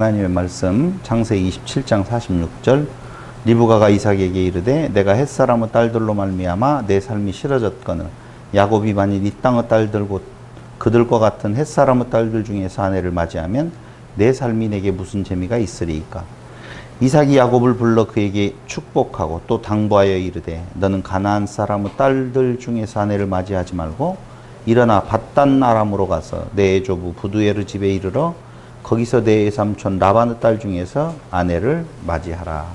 하나님의 말씀 창세기 27장 46절 리브가가 이삭에게 이르되 내가 햇사람의 딸들로 말미암아 내 삶이 싫어졌거늘 야곱이 만일 이 땅의 딸들고 그들과 같은 햇사람의 딸들 중에서 아내를 맞이하면 내 삶이 내게 무슨 재미가 있으리이까. 이삭이 야곱을 불러 그에게 축복하고 또 당부하여 이르되 너는 가나안 사람의 딸들 중에서 아내를 맞이하지 말고 일어나 밧단 아람으로 가서 내 애조부 부두에르 집에 이르러 거기서 내 외삼촌 라반의 딸 중에서 아내를 맞이하라.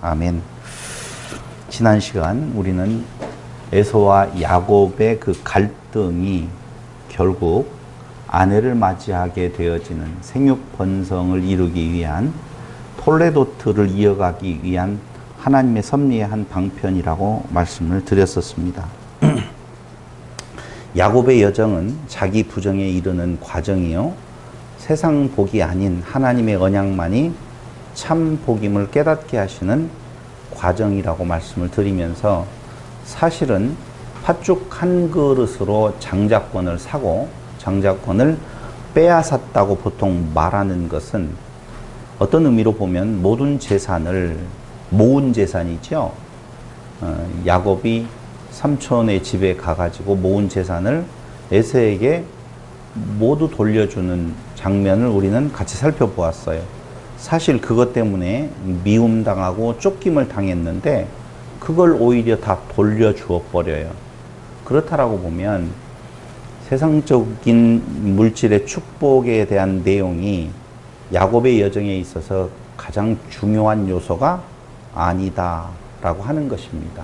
아멘. 지난 시간 우리는 에서와 야곱의 그 갈등이 결국 아내를 맞이하게 되어지는 생육 번성을 이루기 위한 톨레도트를 이어가기 위한 하나님의 섭리의 한 방편이라고 말씀을 드렸었습니다. 야곱의 여정은 자기 부정에 이르는 과정이요, 세상 복이 아닌 하나님의 언약만이 참 복임을 깨닫게 하시는 과정이라고 말씀을 드리면서, 사실은 팥죽 한 그릇으로 장자권을 사고 장자권을 빼앗았다고 보통 말하는 것은 어떤 의미로 보면 모든 재산을 모은 재산이죠. 야곱이 삼촌의 집에 가가지고 모은 재산을 에서에게 모두 돌려주는 장면을 우리는 같이 살펴보았어요. 사실 그것 때문에 미움당하고 쫓김을 당했는데 그걸 오히려 다 돌려주어 버려요. 그렇다라고 보면 세상적인 물질의 축복에 대한 내용이 야곱의 여정에 있어서 가장 중요한 요소가 아니다라고 하는 것입니다.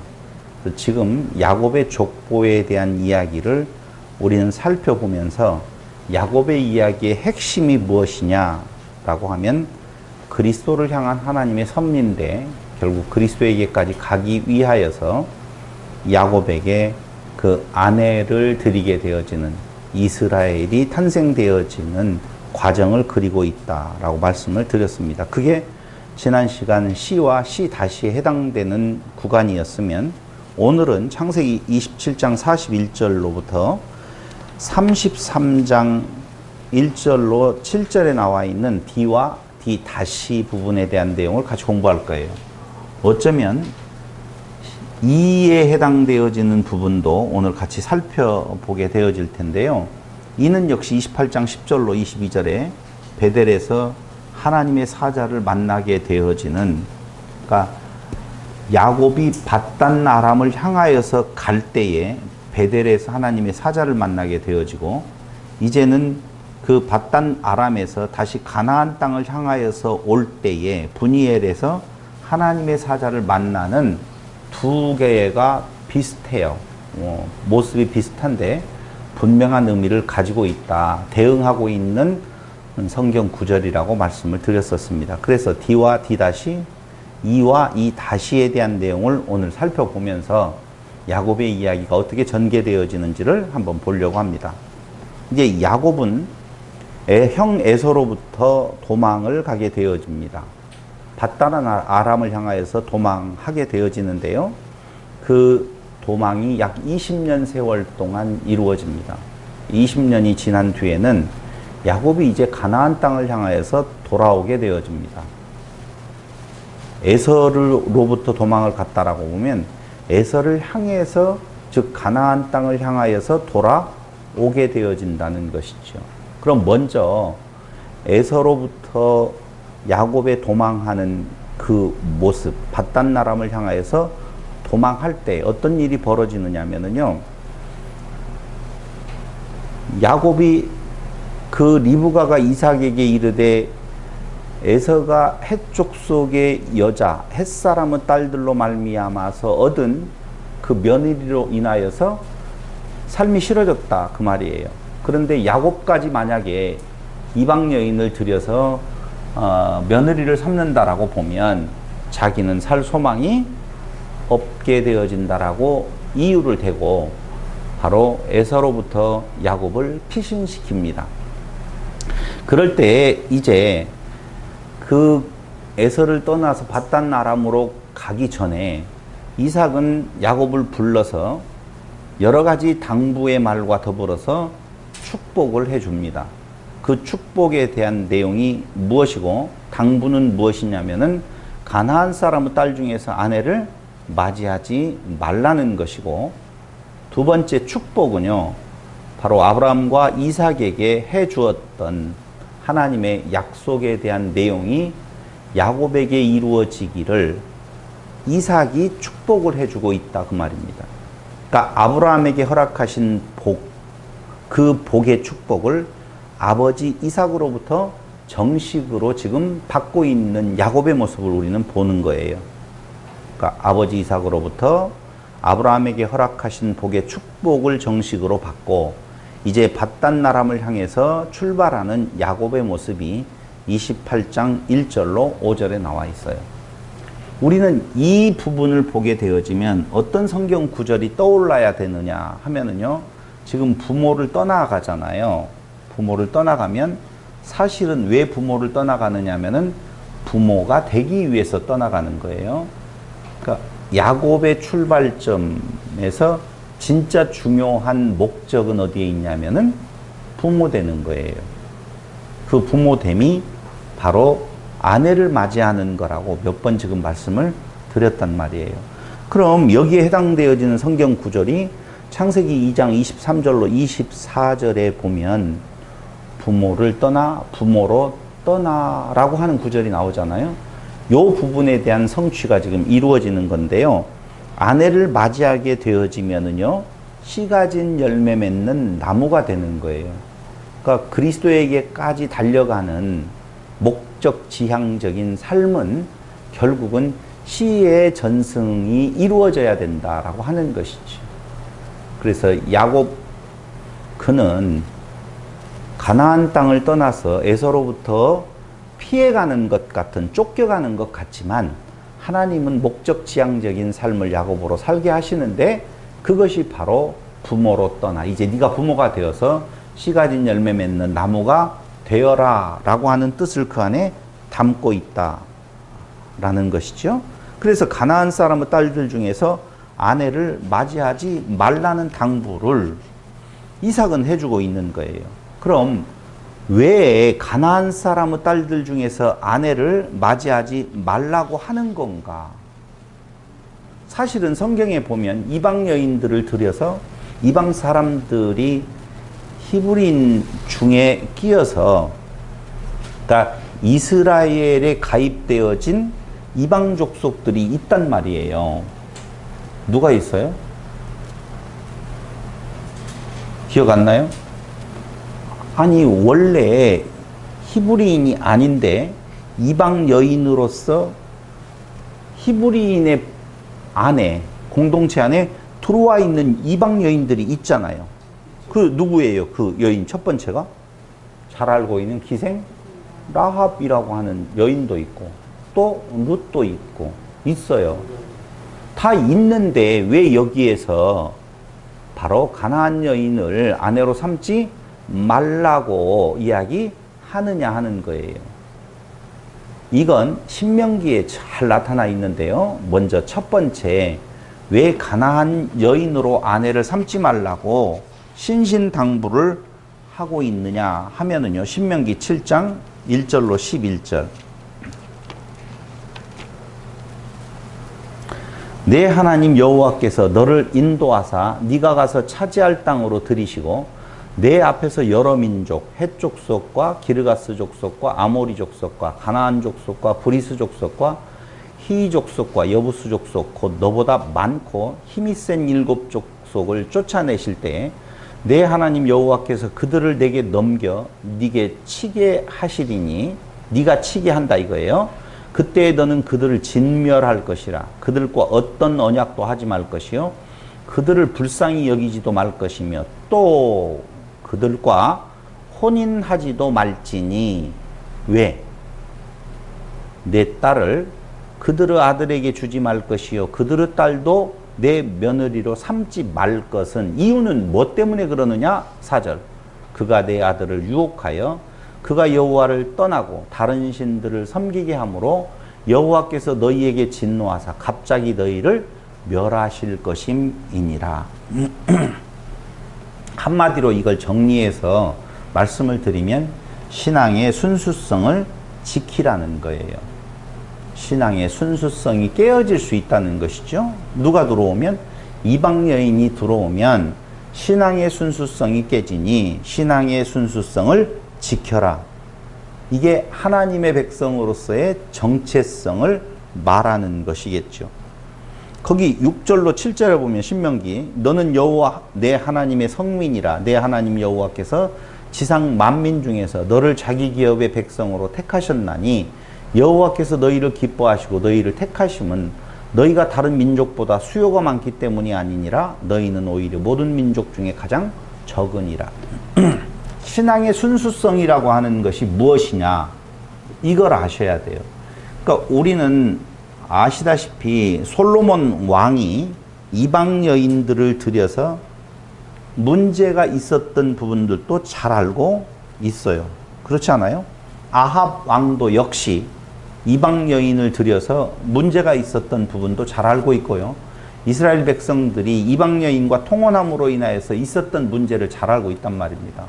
지금 야곱의 족보에 대한 이야기를 우리는 살펴보면서 야곱의 이야기의 핵심이 무엇이냐라고 하면 그리스도를 향한 하나님의 섭리인데, 결국 그리스도에게까지 가기 위하여서 야곱에게 그 아내를 드리게 되어지는 이스라엘이 탄생되어지는 과정을 그리고 있다라고 말씀을 드렸습니다. 그게 지난 시간 C와 C-에 해당되는 구간이었으면, 오늘은 창세기 27장 41절로부터 33장 1절로 7절에 나와 있는 D와 D- 부분에 대한 내용을 같이 공부할 거예요. 어쩌면 이에 해당되어지는 부분도 오늘 같이 살펴보게 되어질 텐데요. 이는 역시 28장 10절로 22절에 베델에서 하나님의 사자를 만나게 되어지는, 그러니까 야곱이 밧단 아람을 향하여서 갈 때에 베델에서 하나님의 사자를 만나게 되어지고, 이제는 그 밧단 아람에서 다시 가나안 땅을 향하여서 올 때에 브니엘에서 하나님의 사자를 만나는 두 개가 비슷해요. 모습이 비슷한데 분명한 의미를 가지고 있다, 대응하고 있는 성경 구절이라고 말씀을 드렸었습니다. 그래서 D와 D-, E와 E-에 대한 내용을 오늘 살펴보면서 야곱의 이야기가 어떻게 전개되어지는지를 한번 보려고 합니다. 이제 야곱은 형 에서로부터 도망을 가게 되어집니다. 밧단 아람을 향하여서 도망하게 되어지는데요. 그 도망이 약 20년 세월 동안 이루어집니다. 20년이 지난 뒤에는 야곱이 이제 가나안 땅을 향하여서 돌아오게 되어집니다. 에서로부터 도망을 갔다라고 보면 에서를 향해서, 즉 가나안 땅을 향하여서 돌아오게 되어진다는 것이죠. 그럼 먼저 에서로부터 야곱의 도망하는 그 모습, 밧단 아람을 향하여서 도망할 때 어떤 일이 벌어지느냐면요, 야곱이 그 리브가가 이삭에게 이르되 에서가 헷 족속의 여자 햇사람의 딸들로 말미암아서 얻은 그 며느리로 인하여서 삶이 싫어졌다, 그 말이에요. 그런데 야곱까지 만약에 이방 여인을 들여서 며느리를 삼는다라고 보면 자기는 살 소망이 없게 되어진다라고 이유를 대고 바로 에서로부터 야곱을 피신시킵니다. 그럴 때 이제 그 에서를 떠나서 밧단 아람으로 가기 전에 이삭은 야곱을 불러서 여러 가지 당부의 말과 더불어서 축복을 해줍니다. 그 축복에 대한 내용이 무엇이고 당부는 무엇이냐면은 가나안 사람의 딸 중에서 아내를 맞이하지 말라는 것이고, 두 번째 축복은요, 바로 아브라함과 이삭에게 해 주었던 하나님의 약속에 대한 내용이 야곱에게 이루어지기를 이삭이 축복을 해주고 있다, 그 말입니다. 그러니까 아브라함에게 허락하신 복, 그 복의 축복을 아버지 이삭으로부터 정식으로 지금 받고 있는 야곱의 모습을 우리는 보는 거예요. 그러니까 아버지 이삭으로부터 아브라함에게 허락하신 복의 축복을 정식으로 받고 이제 밧단 아람을 향해서 출발하는 야곱의 모습이 28장 1절로 5절에 나와 있어요. 우리는 이 부분을 보게 되어지면 어떤 성경 구절이 떠올라야 되느냐 하면은요, 지금 부모를 떠나가잖아요. 부모를 떠나가면 사실은 왜 부모를 떠나가느냐 하면은 부모가 되기 위해서 떠나가는 거예요. 그러니까 야곱의 출발점에서 진짜 중요한 목적은 어디에 있냐면은 부모 되는 거예요. 그 부모됨이 바로 아내를 맞이하는 거라고 몇 번 지금 말씀을 드렸단 말이에요. 그럼 여기에 해당되어지는 성경 구절이 창세기 2장 23절로 24절에 보면 부모를 떠나 부모로 떠나라고 하는 구절이 나오잖아요. 이 부분에 대한 성취가 지금 이루어지는 건데요. 아내를 맞이하게 되어지면은요, 씨 가진 열매 맺는 나무가 되는 거예요. 그러니까 그리스도에게까지 달려가는 목적 지향적인 삶은 결국은 씨의 전승이 이루어져야 된다라고 하는 것이죠. 그래서 야곱, 그는 가나안 땅을 떠나서 에서로부터 피해가는 것 같은, 쫓겨가는 것 같지만 하나님은 목적 지향적인 삶을 야곱으로 살게 하시는데, 그것이 바로 부모로 떠나 이제 네가 부모가 되어서 씨 가진 열매 맺는 나무가 되어라 라고 하는 뜻을 그 안에 담고 있다 라는 것이죠. 그래서 가나안 사람의 딸들 중에서 아내를 맞이하지 말라는 당부를 이삭은 해주고 있는 거예요. 그럼 왜 가나안 사람의 딸들 중에서 아내를 맞이하지 말라고 하는 건가? 사실은 성경에 보면 이방 여인들을 들여서 이방 사람들이 히브리인 중에 끼어서, 그러니까 이스라엘에 가입되어진 이방 족속들이 있단 말이에요. 누가 있어요? 기억 안 나요? 아니, 원래 히브리인이 아닌데 이방 여인으로서 히브리인의 안에, 공동체 안에 들어와 있는 이방 여인들이 있잖아요. 그 누구예요? 그 여인 첫 번째가? 잘 알고 있는 기생 라합이라고 하는 여인도 있고, 또 룻도 있고 있어요. 다 있는데 왜 여기에서 바로 가나안 여인을 아내로 삼지 말라고 이야기하느냐 하는 거예요. 이건 신명기에 잘 나타나 있는데요. 먼저 첫 번째, 왜 가나안 여인으로 아내를 삼지 말라고 신신당부를 하고 있느냐 하면은요, 신명기 7장 1절로 11절. 내 하나님 여호와께서 너를 인도하사 네가 가서 차지할 땅으로 들이시고 내 앞에서 여러 민족, 헷 족속과 기르가스 족속과 아모리 족속과 가나안 족속과 브리스 족속과 히 족속과 여부스 족속, 곧 너보다 많고 힘이 센 7 족속을 쫓아내실 때에 내 하나님 여호와께서 그들을 내게 넘겨 네게 치게 하시리니, 네가 치게 한다 이거예요. 그때 너는 그들을 진멸할 것이라. 그들과 어떤 언약도 하지 말 것이요, 그들을 불쌍히 여기지도 말 것이며, 또 그들과 혼인하지도 말지니. 왜? 내 딸을 그들의 아들에게 주지 말 것이요, 그들의 딸도 내 며느리로 삼지 말 것은, 이유는 뭐 때문에 그러느냐? 4절. 그가 내 아들을 유혹하여 그가 여호와를 떠나고 다른 신들을 섬기게 함으로 여호와께서 너희에게 진노하사 갑자기 너희를 멸하실 것임이니라. 한마디로 이걸 정리해서 말씀을 드리면 신앙의 순수성을 지키라는 거예요. 신앙의 순수성이 깨어질 수 있다는 것이죠. 누가 들어오면? 이방 여인이 들어오면 신앙의 순수성이 깨지니 신앙의 순수성을 지켜라. 이게 하나님의 백성으로서의 정체성을 말하는 것이겠죠. 거기 6절로 7절에 보면 신명기, 너는 여호와 내 하나님의 성민이라. 내 하나님 여호와께서 지상 만민 중에서 너를 자기 기업의 백성으로 택하셨나니 여호와께서 너희를 기뻐하시고 너희를 택하심은 너희가 다른 민족보다 수요가 많기 때문이 아니니라. 너희는 오히려 모든 민족 중에 가장 적으니라. 신앙의 순수성이라고 하는 것이 무엇이냐, 이걸 아셔야 돼요. 그러니까 우리는 아시다시피 솔로몬 왕이 이방 여인들을 들여서 문제가 있었던 부분들도 잘 알고 있어요. 그렇지 않아요? 아합 왕도 역시 이방 여인을 들여서 문제가 있었던 부분도 잘 알고 있고요. 이스라엘 백성들이 이방 여인과 통혼함으로 인하여서 있었던 문제를 잘 알고 있단 말입니다.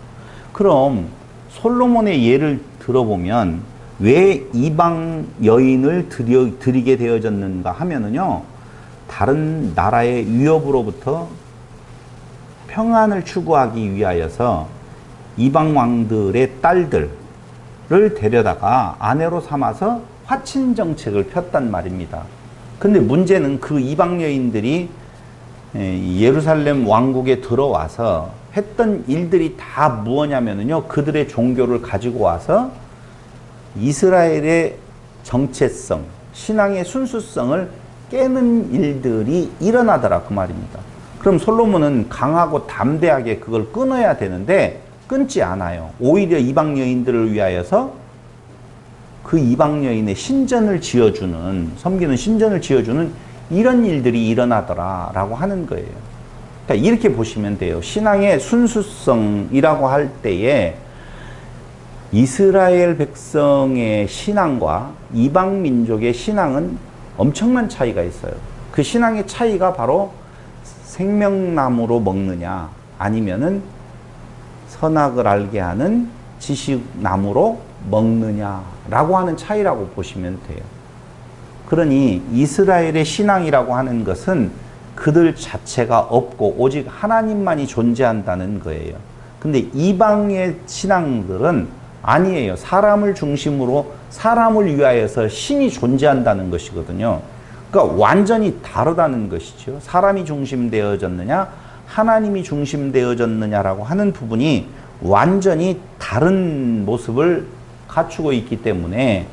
그럼 솔로몬의 예를 들어보면 왜 이방 여인을 드리게 되어졌는가 하면은요, 다른 나라의 위협으로부터 평안을 추구하기 위하여서 이방 왕들의 딸들을 데려다가 아내로 삼아서 화친 정책을 폈단 말입니다. 근데 문제는 그 이방 여인들이 예루살렘 왕국에 들어와서 했던 일들이 다 무엇냐면요, 그들의 종교를 가지고 와서 이스라엘의 정체성, 신앙의 순수성을 깨는 일들이 일어나더라, 그 말입니다. 그럼 솔로몬은 강하고 담대하게 그걸 끊어야 되는데 끊지 않아요. 오히려 이방 여인들을 위하여서 그 이방 여인의 신전을 지어주는, 섬기는 신전을 지어주는 이런 일들이 일어나더라 라고 하는 거예요. 그러니까 이렇게 보시면 돼요. 신앙의 순수성이라고 할 때에 이스라엘 백성의 신앙과 이방 민족의 신앙은 엄청난 차이가 있어요. 그 신앙의 차이가 바로 생명나무로 먹느냐 아니면은 선악을 알게 하는 지식나무로 먹느냐라고 하는 차이라고 보시면 돼요. 그러니 이스라엘의 신앙이라고 하는 것은 그들 자체가 없고 오직 하나님만이 존재한다는 거예요. 근데 이방의 신앙들은 아니에요. 사람을 중심으로 사람을 위하여서 신이 존재한다는 것이거든요. 그러니까 완전히 다르다는 것이죠. 사람이 중심되어졌느냐 하나님이 중심되어졌느냐라고 하는 부분이 완전히 다른 모습을 갖추고 있기 때문에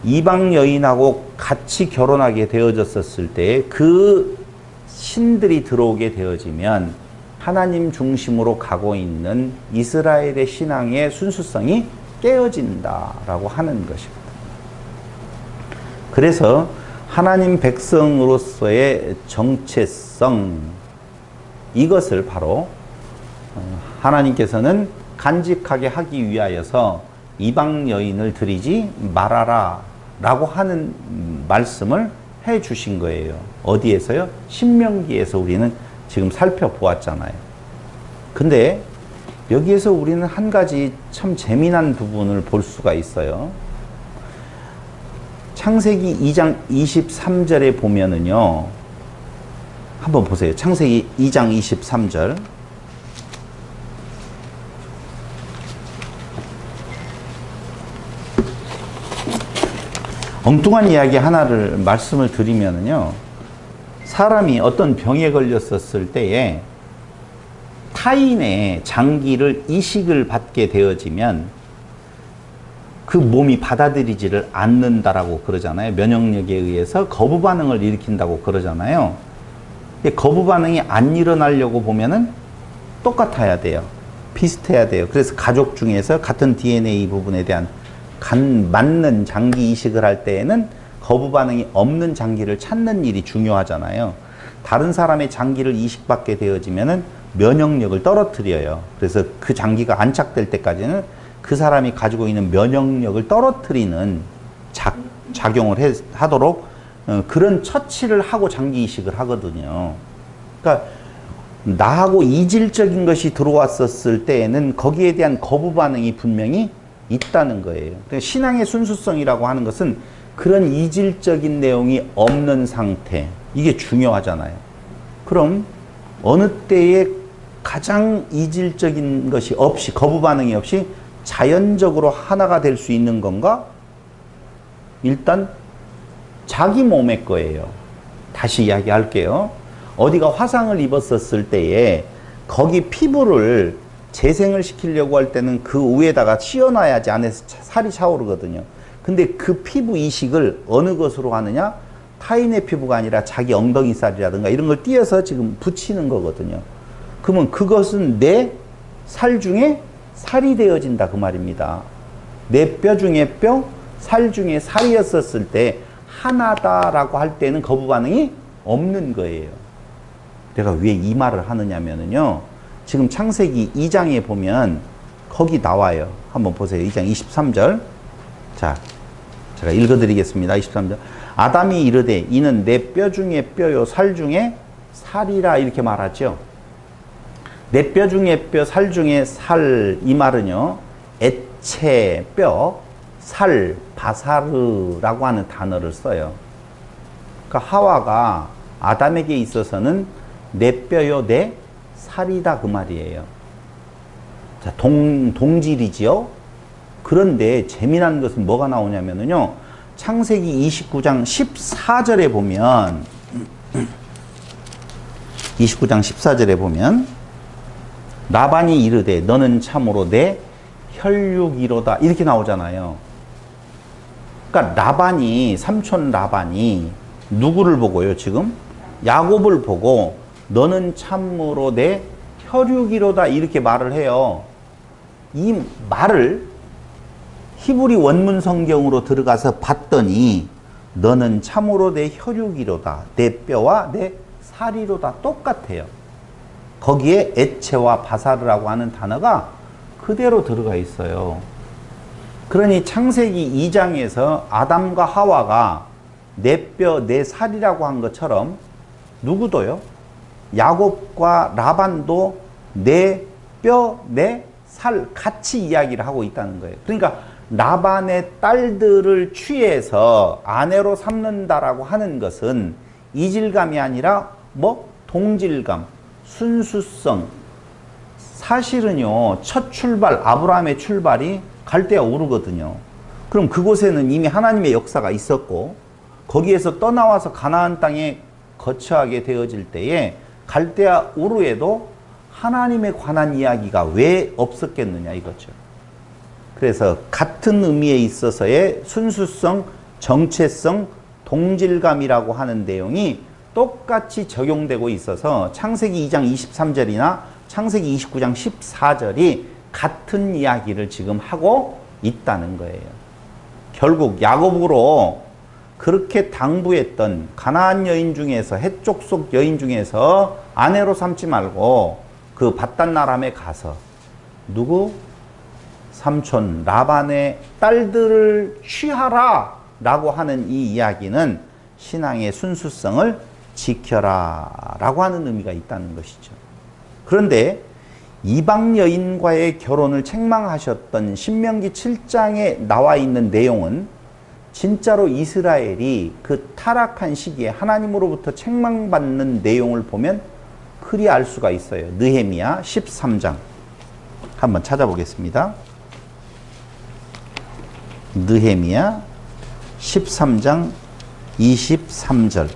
이방 여인하고 같이 결혼하게 되어졌을 때 그 신들이 들어오게 되어지면 하나님 중심으로 가고 있는 이스라엘의 신앙의 순수성이 깨어진다라고 하는 것입니다. 그래서 하나님 백성으로서의 정체성, 이것을 바로 하나님께서는 간직하게 하기 위하여서 이방 여인을 드리지 말아라 라고 하는 말씀을 해 주신 거예요. 어디에서요? 신명기에서 우리는 지금 살펴보았잖아요. 근데 여기에서 우리는 한 가지 참 재미난 부분을 볼 수가 있어요. 창세기 2장 23절에 보면은요, 한번 보세요. 창세기 2장 23절. 엉뚱한 이야기 하나를 말씀을 드리면은요, 사람이 어떤 병에 걸렸었을 때에 타인의 장기를 이식을 받게 되어지면 그 몸이 받아들이지를 않는다라고 그러잖아요. 면역력에 의해서 거부 반응을 일으킨다고 그러잖아요. 근데 거부 반응이 안 일어나려고 보면은 똑같아야 돼요. 비슷해야 돼요. 그래서 가족 중에서 같은 DNA 부분에 대한 맞는 장기 이식을 할 때에는 거부 반응이 없는 장기를 찾는 일이 중요하잖아요. 다른 사람의 장기를 이식받게 되어지면은 면역력을 떨어뜨려요. 그래서 그 장기가 안착될 때까지는 그 사람이 가지고 있는 면역력을 떨어뜨리는 작용을 하도록 그런 처치를 하고 장기 이식을 하거든요. 그러니까 나하고 이질적인 것이 들어왔었을 때에는 거기에 대한 거부 반응이 분명히 있다는 거예요. 그러니까 신앙의 순수성이라고 하는 것은 그런 이질적인 내용이 없는 상태, 이게 중요하잖아요. 그럼 어느 때에 가장 이질적인 것이 없이, 거부 반응이 없이 자연적으로 하나가 될 수 있는 건가? 일단 자기 몸의 거예요. 다시 이야기할게요. 어디가 화상을 입었었을 때에 거기 피부를 재생을 시키려고 할 때는 그 위에다가 씌워놔야지 안에서 살이 차오르거든요. 근데 그 피부 이식을 어느 것으로 하느냐? 타인의 피부가 아니라 자기 엉덩이 살이라든가 이런 걸 띄어서 지금 붙이는 거거든요. 그러면 그것은 내 살 중에 살이 되어진다 그 말입니다. 내 뼈 중에 뼈, 살 중에 살이었었을 때 하나다라고 할 때는 거부 반응이 없는 거예요. 내가 왜 이 말을 하느냐면요. 지금 창세기 2장에 보면 거기 나와요. 한번 보세요. 2장 23절. 자, 제가 읽어드리겠습니다. 23절. 아담이 이르되 이는 내 뼈 중에 뼈요 살 중에 살이라 이렇게 말하죠. 내 뼈 중에 뼈, 살 중에 살, 이 말은요. 액체, 뼈, 살, 바사르라고 하는 단어를 써요. 그러니까 하와가 아담에게 있어서는 내 뼈요 내 살이다 그 말이에요. 자, 동질이지요. 그런데 재미난 것은 뭐가 나오냐면요. 창세기 29장 14절에 보면 29장 14절에 보면 라반이 이르되 너는 참으로 내 혈육이로다 이렇게 나오잖아요. 그러니까 라반이, 삼촌 라반이 누구를 보고요 지금? 야곱을 보고 너는 참으로 내 혈육이로다 이렇게 말을 해요. 이 말을 히브리 원문 성경으로 들어가서 봤더니 너는 참으로 내 혈육이로다. 내 뼈와 내 살이로다. 똑같아요. 거기에 액체와 바사르라고 하는 단어가 그대로 들어가 있어요. 그러니 창세기 2장에서 아담과 하와가 내 뼈, 내 살이라고 한 것처럼 누구도요? 야곱과 라반도 내 뼈, 내 살 같이 이야기를 하고 있다는 거예요. 그러니까 라반의 딸들을 취해서 아내로 삼는다라고 하는 것은 이질감이 아니라 뭐 동질감, 순수성. 사실은요 첫 출발, 아브라함의 출발이 갈대아 우르거든요. 그럼 그곳에는 이미 하나님의 역사가 있었고 거기에서 떠나와서 가나안 땅에 거처하게 되어질 때에 갈대아 우르에도 하나님에 관한 이야기가 왜 없었겠느냐 이거죠. 그래서 같은 의미에 있어서의 순수성, 정체성, 동질감이라고 하는 내용이 똑같이 적용되고 있어서 창세기 2장 23절이나 창세기 29장 14절이 같은 이야기를 지금 하고 있다는 거예요. 결국 야곱으로 그렇게 당부했던 가나안 여인 중에서, 해쪽 속 여인 중에서 아내로 삼지 말고 그 밧단나람에 가서 누구? 삼촌 라반의 딸들을 취하라 라고 하는 이 이야기는 신앙의 순수성을 지켜라 라고 하는 의미가 있다는 것이죠. 그런데 이방 여인과의 결혼을 책망하셨던 신명기 7장에 나와 있는 내용은 진짜로 이스라엘이 그 타락한 시기에 하나님으로부터 책망받는 내용을 보면 그리 알 수가 있어요. 느헤미야 13장 한번 찾아보겠습니다. 느헤미야 13장 23절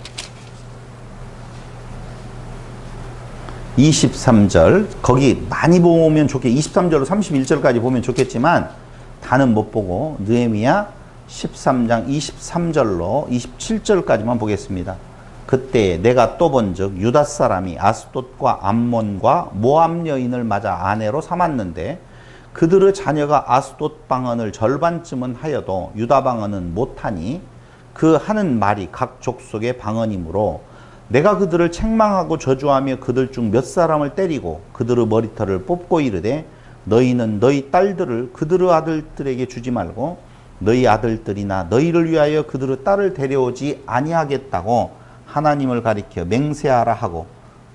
23절 거기 많이 보면 좋게 23절로 31절까지 보면 좋겠지만 다는 못 보고 느헤미야 13장 23절로 27절까지만 보겠습니다. 그때 내가 또 본즉 유다 사람이 아스돗과 암몬과 모압 여인을 맞아 아내로 삼았는데 그들의 자녀가 아스돗 방언을 절반쯤은 하여도 유다 방언은 못하니 그 하는 말이 각 족속의 방언이므로 내가 그들을 책망하고 저주하며 그들 중 몇 사람을 때리고 그들의 머리털을 뽑고 이르되 너희는 너희 딸들을 그들의 아들들에게 주지 말고 너희 아들들이나 너희를 위하여 그들의 딸을 데려오지 아니하겠다고 하나님을 가리켜 맹세하라 하고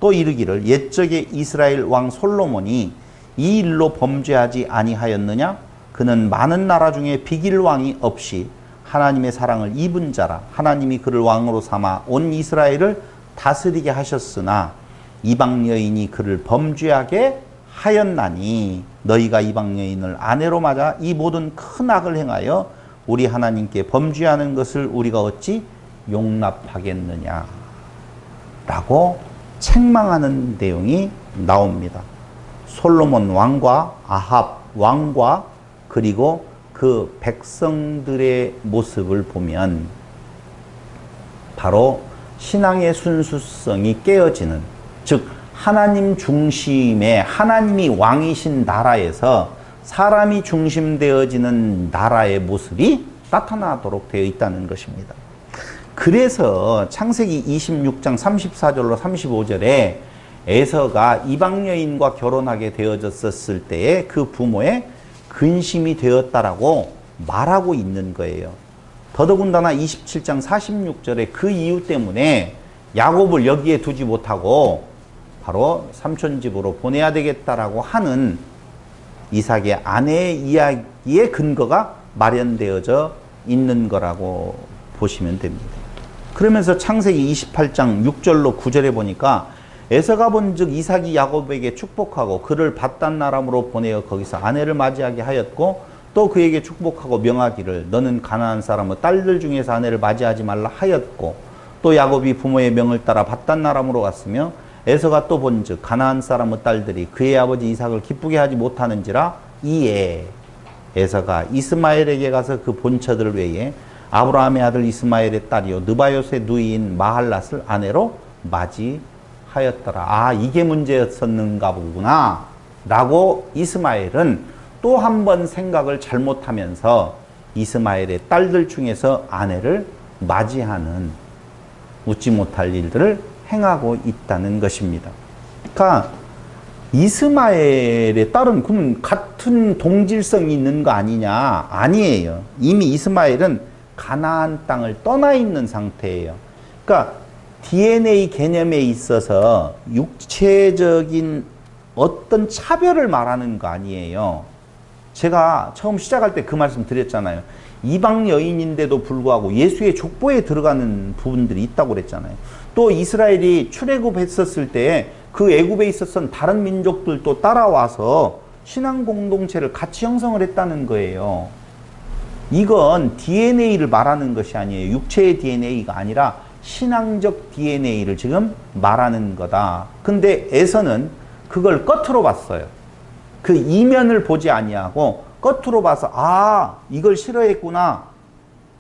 또 이르기를 옛적에 이스라엘 왕 솔로몬이 이 일로 범죄하지 아니하였느냐? 그는 많은 나라 중에 비길 왕이 없이 하나님의 사랑을 입은 자라. 하나님이 그를 왕으로 삼아 온 이스라엘을 다스리게 하셨으나 이방 여인이 그를 범죄하게 하였나니 너희가 이방 여인을 아내로 맞아 이 모든 큰 악을 행하여 우리 하나님께 범죄하는 것을 우리가 어찌 용납하겠느냐 라고 책망하는 내용이 나옵니다. 솔로몬 왕과 아합 왕과 그리고 그 백성들의 모습을 보면 바로 신앙의 순수성이 깨어지는, 즉 하나님 중심의, 하나님이 왕이신 나라에서 사람이 중심되어지는 나라의 모습이 나타나도록 되어 있다는 것입니다. 그래서 창세기 26장 34절로 35절에 에서가 이방 여인과 결혼하게 되어졌을 때에 그 부모의 근심이 되었다라고 말하고 있는 거예요. 더더군다나 27장 46절에 그 이유 때문에 야곱을 여기에 두지 못하고 바로 삼촌 집으로 보내야 되겠다라고 하는 이삭의 아내의 이야기의 근거가 마련되어져 있는 거라고 보시면 됩니다. 그러면서 창세기 28장 6절로 9절에 보니까 에서가 본즉 이삭이 야곱에게 축복하고 그를 밧단 아람으로 보내어 거기서 아내를 맞이하게 하였고 또 그에게 축복하고 명하기를 너는 가나안 사람의 딸들 중에서 아내를 맞이하지 말라 하였고 또 야곱이 부모의 명을 따라 밧단 아람으로 갔으며 에서가 또 본즉 가나안 사람의 딸들이 그의 아버지 이삭을 기쁘게 하지 못하는지라 이에 에서가 이스마엘에게 가서 그 본처들 외에 아브라함의 아들 이스마엘의 딸이요 느바요스의 누이인 마할랏을 아내로 맞이하였더라. 아, 이게 문제였었는가 보구나 라고 이스마엘은 또 한 번 생각을 잘못하면서 이스마엘의 딸들 중에서 아내를 맞이하는 웃지 못할 일들을 행하고 있다는 것입니다. 그러니까 이스마엘의 딸은 그럼 같은 동질성이 있는 거 아니냐? 아니에요. 이미 이스마엘은 가나안 땅을 떠나 있는 상태예요. 그러니까 DNA 개념에 있어서 육체적인 어떤 차별을 말하는 거 아니에요. 제가 처음 시작할 때 그 말씀 드렸잖아요. 이방 여인인데도 불구하고 예수의 족보에 들어가는 부분들이 있다고 그랬잖아요. 또 이스라엘이 출애굽했었을 때 그 애굽에 있었던 다른 민족들도 따라와서 신앙 공동체를 같이 형성을 했다는 거예요. 이건 DNA를 말하는 것이 아니에요. 육체의 DNA가 아니라 신앙적 DNA를 지금 말하는 거다. 근데 에서는 그걸 겉으로 봤어요. 그 이면을 보지 아니하고 겉으로 봐서 아, 이걸 싫어했구나.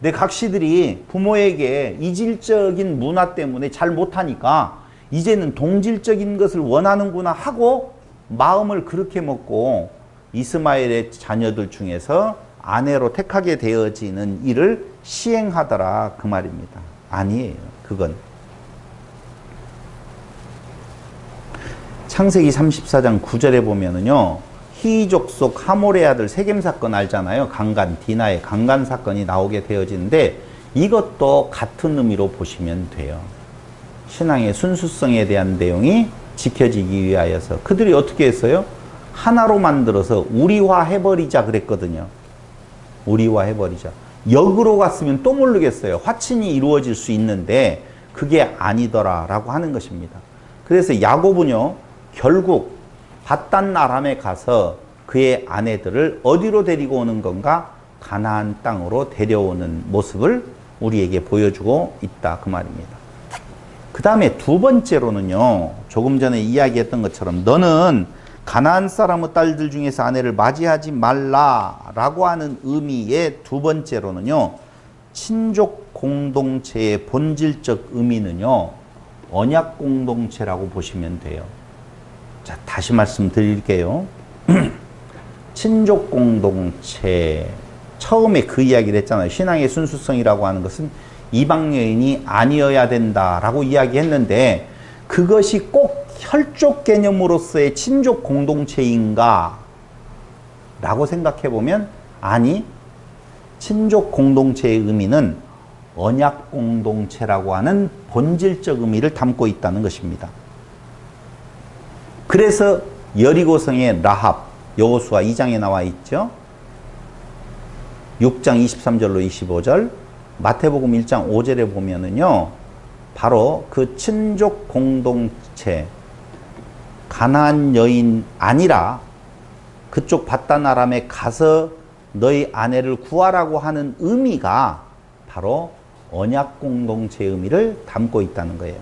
내 각시들이 부모에게 이질적인 문화 때문에 잘 못하니까 이제는 동질적인 것을 원하는구나 하고 마음을 그렇게 먹고 이스마엘의 자녀들 중에서 아내로 택하게 되어지는 일을 시행하더라 그 말입니다. 아니에요. 그건 창세기 34장 9절에 보면은요, 히족 속 하몰의 아들 세겜 사건 알잖아요. 강간, 디나의 강간 사건이 나오게 되어지는데 이것도 같은 의미로 보시면 돼요. 신앙의 순수성에 대한 내용이 지켜지기 위하여서 그들이 어떻게 했어요? 하나로 만들어서 우리화해버리자 그랬거든요. 우리화해버리자. 역으로 갔으면 또 모르겠어요. 화친이 이루어질 수 있는데 그게 아니더라 라고 하는 것입니다. 그래서 야곱은요, 결국 밧단 아람에 가서 그의 아내들을 어디로 데리고 오는 건가? 가나안 땅으로 데려오는 모습을 우리에게 보여주고 있다 그 말입니다. 그 다음에 두 번째로는요, 조금 전에 이야기했던 것처럼 너는 가나안 사람의 딸들 중에서 아내를 맞이하지 말라라고 하는 의미의 두 번째로는요, 친족 공동체의 본질적 의미는요, 언약 공동체라고 보시면 돼요. 자, 다시 말씀드릴게요. 친족 공동체, 처음에 그 이야기를 했잖아요. 신앙의 순수성이라고 하는 것은 이방 여인이 아니어야 된다라고 이야기했는데 그것이 꼭 혈족 개념으로서의 친족 공동체인가? 라고 생각해 보면 아니, 친족 공동체의 의미는 언약 공동체라고 하는 본질적 의미를 담고 있다는 것입니다. 그래서 여리고성의 라합, 여호수아 2장에 나와 있죠. 6장 23절로 25절, 마태복음 1장 5절에 보면은요, 바로 그 친족 공동체, 가나안 여인 아니라 그쪽 바단 아람에 가서 너희 아내를 구하라고 하는 의미가 바로 언약 공동체의 의미를 담고 있다는 거예요.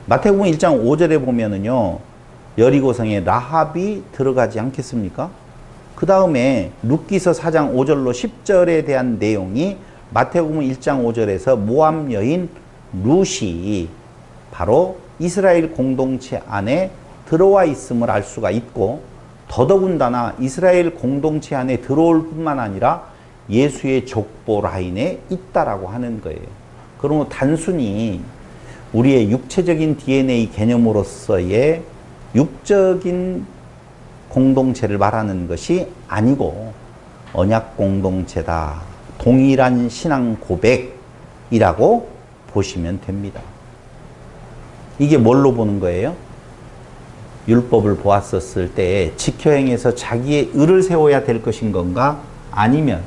마태복음 1장 5절에 보면은요, 여리고성에 라합이 들어가지 않겠습니까? 그 다음에 룻기서 4장 5절로 10절에 대한 내용이 마태복음 1장 5절에서 모압 여인 룻이 바로 이스라엘 공동체 안에 들어와 있음을 알 수가 있고, 더더군다나 이스라엘 공동체 안에 들어올 뿐만 아니라 예수의 족보 라인에 있다라고 하는 거예요. 그러면 단순히 우리의 육체적인 DNA 개념으로서의 육적인 공동체를 말하는 것이 아니고 언약 공동체다, 동일한 신앙 고백이라고 보시면 됩니다. 이게 뭘로 보는 거예요? 율법을 보았었을 때 지켜 행해서 자기의 의를 세워야 될 것인 건가? 아니면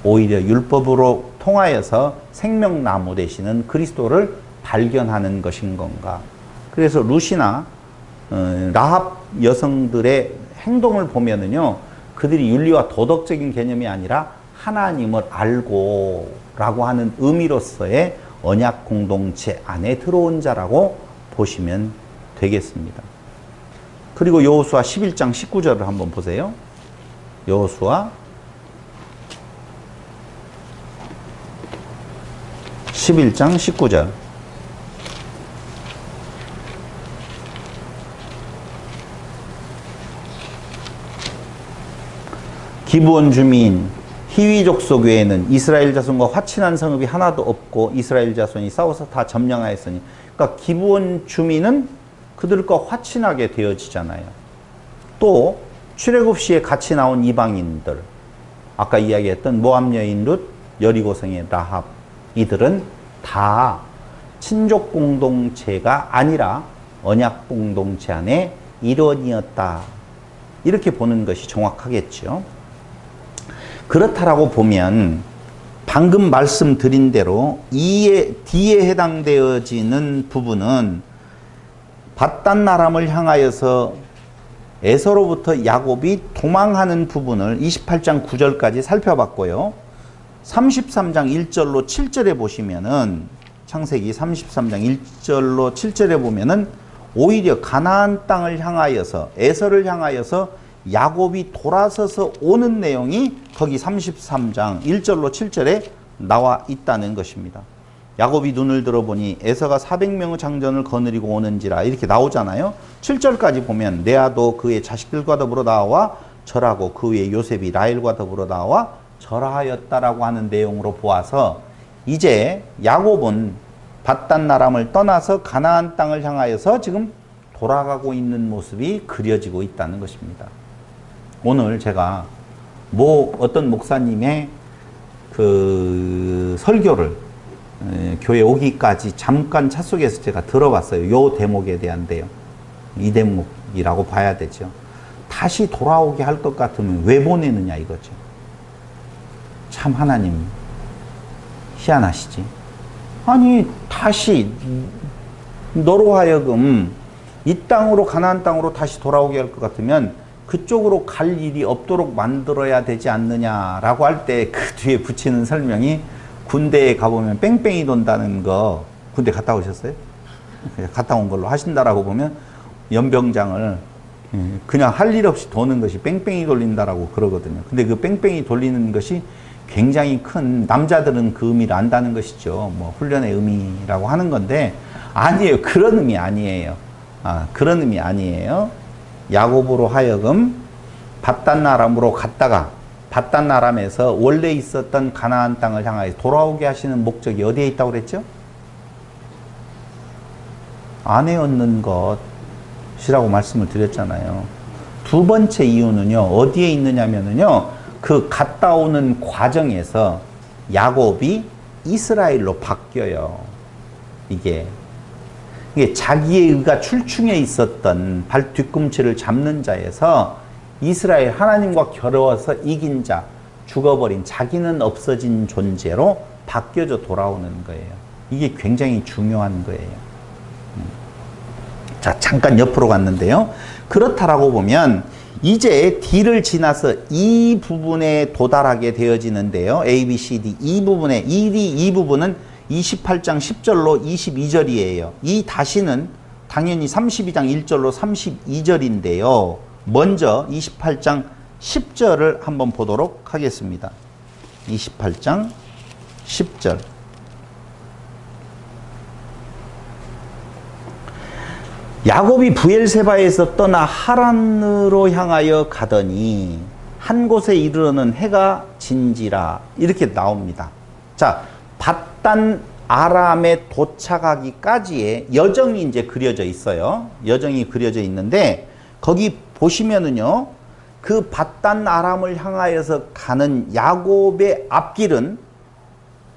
오히려 율법으로 통하여서 생명나무 되시는 그리스도를 발견하는 것인 건가? 그래서 룻이나 라합 여성들의 행동을 보면은요, 그들이 윤리와 도덕적인 개념이 아니라 하나님을 알고 라고 하는 의미로서의 언약 공동체 안에 들어온 자라고 보시면 되겠습니다. 그리고 여호수아 11장 19절을 한번 보세요. 여호수아 11장 19절. 기브온 주민 히위 족속 외에는 이스라엘 자손과 화친한 성읍이 하나도 없고 이스라엘 자손이 싸워서 다 점령하였으니, 그러니까 기브온 주민은 그들과 화친하게 되어지잖아요. 또 출애굽 시에 같이 나온 이방인들, 아까 이야기했던 모압 여인 룻, 여리고성의 라합, 이들은 다 친족 공동체가 아니라 언약 공동체 안에 일원이었다, 이렇게 보는 것이 정확하겠죠. 그렇다라고 보면 방금 말씀드린 대로 D에 해당되어지는 부분은 바단 아람을 향하여서 에서로부터 야곱이 도망하는 부분을 28장 9절까지 살펴봤고요. 33장 1절로 7절에 보시면은, 창세기 33장 1절로 7절에 보면은 오히려 가나안 땅을 향하여서, 에서를 향하여서 야곱이 돌아서서 오는 내용이 거기 33장 1절로 7절에 나와 있다는 것입니다. 야곱이 눈을 들어보니 에서가 400명의 장전을 거느리고 오는지라, 이렇게 나오잖아요. 7절까지 보면 레아도 그의 자식들과 더불어 나와 절하고 그 위에 요셉이 라헬과 더불어 나와 절하였다라고 하는 내용으로 보아서, 이제 야곱은 바단 아람을 떠나서 가나안 땅을 향하여서 지금 돌아가고 있는 모습이 그려지고 있다는 것입니다. 오늘 제가 어떤 목사님의 그 설교를 교회 오기까지 잠깐 차 속에서 제가 들어봤어요. 요 대목에 대한데요. 이 대목이라고 봐야 되죠. 다시 돌아오게 할 것 같으면 왜 보내느냐 이거죠. 참 하나님 희한하시지. 아니 다시 너로 하여금 이 땅으로, 가나안 땅으로 다시 돌아오게 할 것 같으면 그쪽으로 갈 일이 없도록 만들어야 되지 않느냐라고 할 때 그 뒤에 붙이는 설명이, 군대에 가보면 뺑뺑이 돈다는 거, 군대 갔다 오셨어요? 갔다 온 걸로 하신다라고 보면 연병장을 그냥 할 일 없이 도는 것이 뺑뺑이 돌린다라고 그러거든요. 근데 그 뺑뺑이 돌리는 것이 굉장히 큰, 남자들은 그 의미를 안다는 것이죠. 뭐 훈련의 의미라고 하는 건데, 아니에요. 그런 의미 아니에요. 그런 의미 아니에요. 야곱으로 하여금 바단 아람으로 갔다가 바단 아람에서 원래 있었던 가나안 땅을 향하여 돌아오게 하시는 목적이 어디에 있다고 그랬죠? 아내 얻는 것이라고 말씀을 드렸잖아요. 두 번째 이유는요, 어디에 있느냐면요, 그 갔다 오는 과정에서 야곱이 이스라엘로 바뀌어요. 이게 자기의 의가 출중해 있었던 발 뒤꿈치를 잡는 자에서 이스라엘, 하나님과 겨루어서 이긴 자, 죽어버린, 자기는 없어진 존재로 바뀌어져 돌아오는 거예요. 이게 굉장히 중요한 거예요. 자, 잠깐 옆으로 갔는데요. 그렇다라고 보면 이제 D를 지나서 이 부분에 도달하게 되어지는데요. A, B, C, D 이 부분에 이 부분은 28장 10절로 22절이에요. 이 다시는 당연히 32장 1절로 32절인데요. 먼저 28장 10절을 한번 보도록 하겠습니다. 28장 10절. 야곱이 브엘세바에서 떠나 하란으로 향하여 가더니 한 곳에 이르러는 해가 진지라 이렇게 나옵니다. 자, 밧단 아람에 도착하기까지의 여정이 이제 그려져 있어요. 여정이 그려져 있는데 거기 보시면은요, 그 밧단 아람을 향하여서 가는 야곱의 앞길은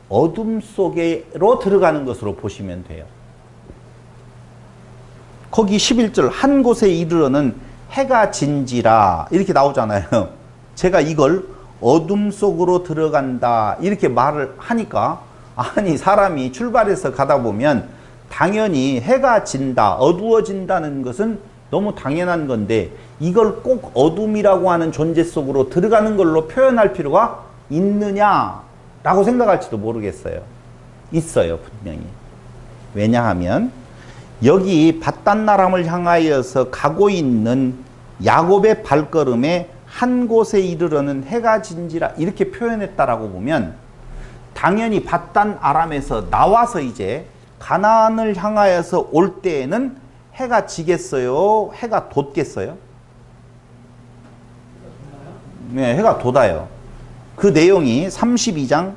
어둠 속으로 들어가는 것으로 보시면 돼요. 거기 11절 한 곳에 이르러는 해가 진지라 이렇게 나오잖아요. 제가 이걸 어둠 속으로 들어간다 이렇게 말을 하니까, 아니 사람이 출발해서 가다 보면 당연히 해가 진다, 어두워진다는 것은 너무 당연한 건데 이걸 꼭 어둠이라고 하는 존재 속으로 들어가는 걸로 표현할 필요가 있느냐라고 생각할지도 모르겠어요. 있어요, 분명히. 왜냐하면 여기 밧단나람을 향하여서 가고 있는 야곱의 발걸음에 한 곳에 이르러는 해가 진지라 이렇게 표현했다라고 보면 당연히 밧단 아람에서 나와서 이제 가나안을 향하여서 올 때에는 해가 지겠어요? 해가 돋겠어요? 네, 해가 돋아요. 그 내용이 32장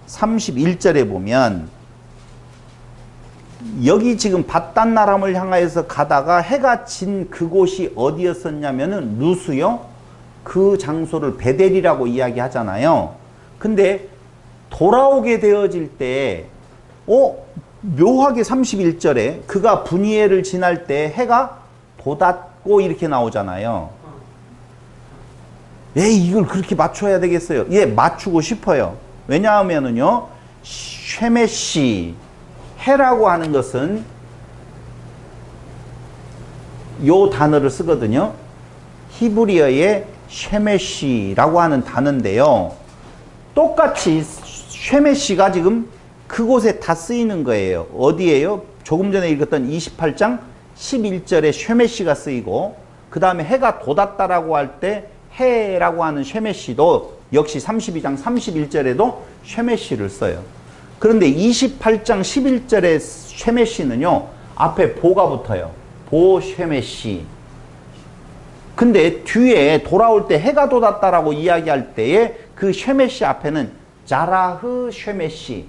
31절에 보면 여기 지금 밧단 아람을 향하여서 가다가 해가 진 그곳이 어디였었냐면은 루스요. 그 장소를 베델이라고 이야기하잖아요. 근데 돌아오게 되어질 때 묘하게 31절에 그가 분이엘을 지날 때 해가 돋았고 이렇게 나오잖아요. 이걸 그렇게 맞춰야 되겠어요? 예, 맞추고 싶어요. 왜냐하면은요, 쉐메시 해라고 하는 것은 요 단어를 쓰거든요. 히브리어의 쉐메시라고 하는 단어인데요. 똑같이 쉐메시가 지금 그곳에 다 쓰이는 거예요. 어디에요? 조금 전에 읽었던 28장 11절에 쉐메시가 쓰이고, 그 다음에 해가 돋았다라고 할 때 해라고 하는 쉐메시도 역시 32장 31절에도 쉐메시를 써요. 그런데 28장 11절의 쉐메시는요, 앞에 보가 붙어요. 보 쉐메시. 근데 뒤에 돌아올 때 해가 돋았다라고 이야기할 때에 그 쉐메시 앞에는 자라흐 쉐메시,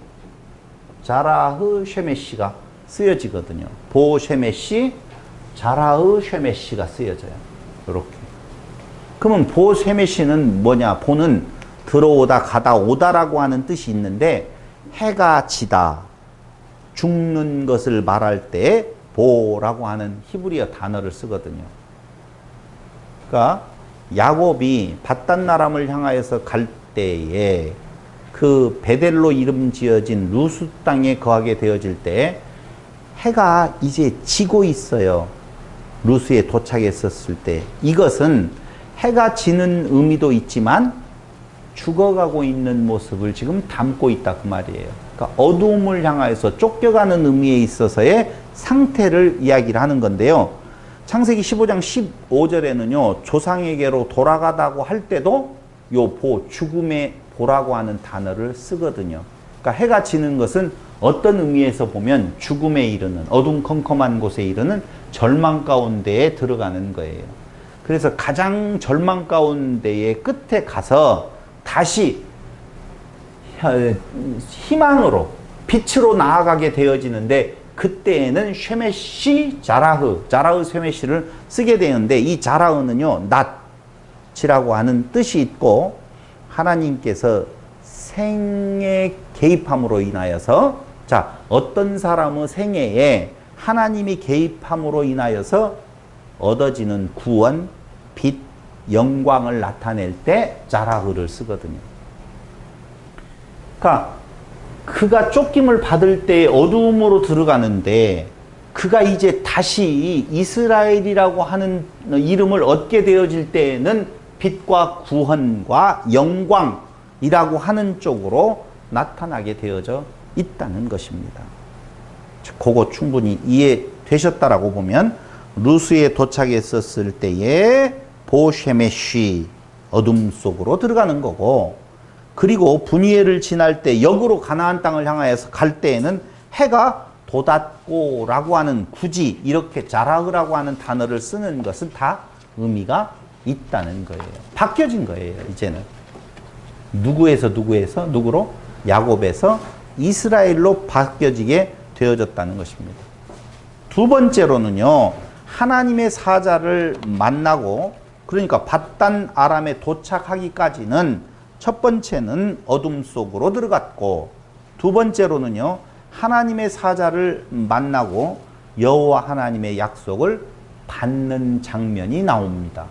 자라흐 쉐메시가 쓰여지거든요. 보 쉐메시, 자라흐 쉐메시가 쓰여져요. 이렇게. 그러면 보 쉐메시는 뭐냐? 보는 들어오다, 가다, 오다라고 하는 뜻이 있는데 해가 지다, 죽는 것을 말할 때 보라고 하는 히브리어 단어를 쓰거든요. 그러니까 야곱이 밧단나람을 향하여서 갈 때에 그 베델로 이름 지어진 루스 땅에 거하게 되어질 때 해가 이제 지고 있어요. 루스에 도착했었을 때 이것은 해가 지는 의미도 있지만 죽어가고 있는 모습을 지금 담고 있다 그 말이에요. 그러니까 어두움을 향하여서 쫓겨가는 의미에 있어서의 상태를 이야기를 하는 건데요. 창세기 15장 15절에는요, 조상에게로 돌아가다고 할 때도 요 보, 죽음의 보라고 하는 단어를 쓰거든요. 그러니까 해가 지는 것은 어떤 의미에서 보면 죽음에 이르는, 어둠컴컴한 곳에 이르는 절망 가운데에 들어가는 거예요. 그래서 가장 절망 가운데의 끝에 가서 다시 희망으로, 빛으로 나아가게 되어지는데 그때에는 쉐메시 자라흐, 자라흐 쉐메시를 쓰게 되는데 이 자라흐는요, 낫이라고 하는 뜻이 있고 하나님께서 생에 개입함으로 인하여서, 자, 어떤 사람의 생애에 하나님이 개입함으로 인하여서 얻어지는 구원, 빛, 영광을 나타낼 때 자라흐를 쓰거든요. 그러니까 그가 쫓김을 받을 때 어두움으로 들어가는데 그가 이제 다시 이스라엘이라고 하는 이름을 얻게 되어질 때에는 빛과 구원과 영광이라고 하는 쪽으로 나타나게 되어져 있다는 것입니다. 그거 충분히 이해되셨다라고 보면 루스에 도착했었을 때에 보쉐메쉬 어둠 속으로 들어가는 거고, 그리고 분이엘을 지날 때 역으로 가나안 땅을 향하여서 갈 때에는 해가 돋았고라고 하는, 굳이 이렇게 자라흐라고 하는 단어를 쓰는 것은 다 의미가 있다는 거예요. 바뀌어진 거예요. 이제는 누구에서 누구로? 야곱에서 이스라엘로 바뀌어지게 되어졌다는 것입니다. 두 번째로는요, 하나님의 사자를 만나고, 그러니까 밧단 아람에 도착하기까지는 첫 번째는 어둠 속으로 들어갔고, 두 번째로는요, 하나님의 사자를 만나고 여호와 하나님의 약속을 받는 장면이 나옵니다.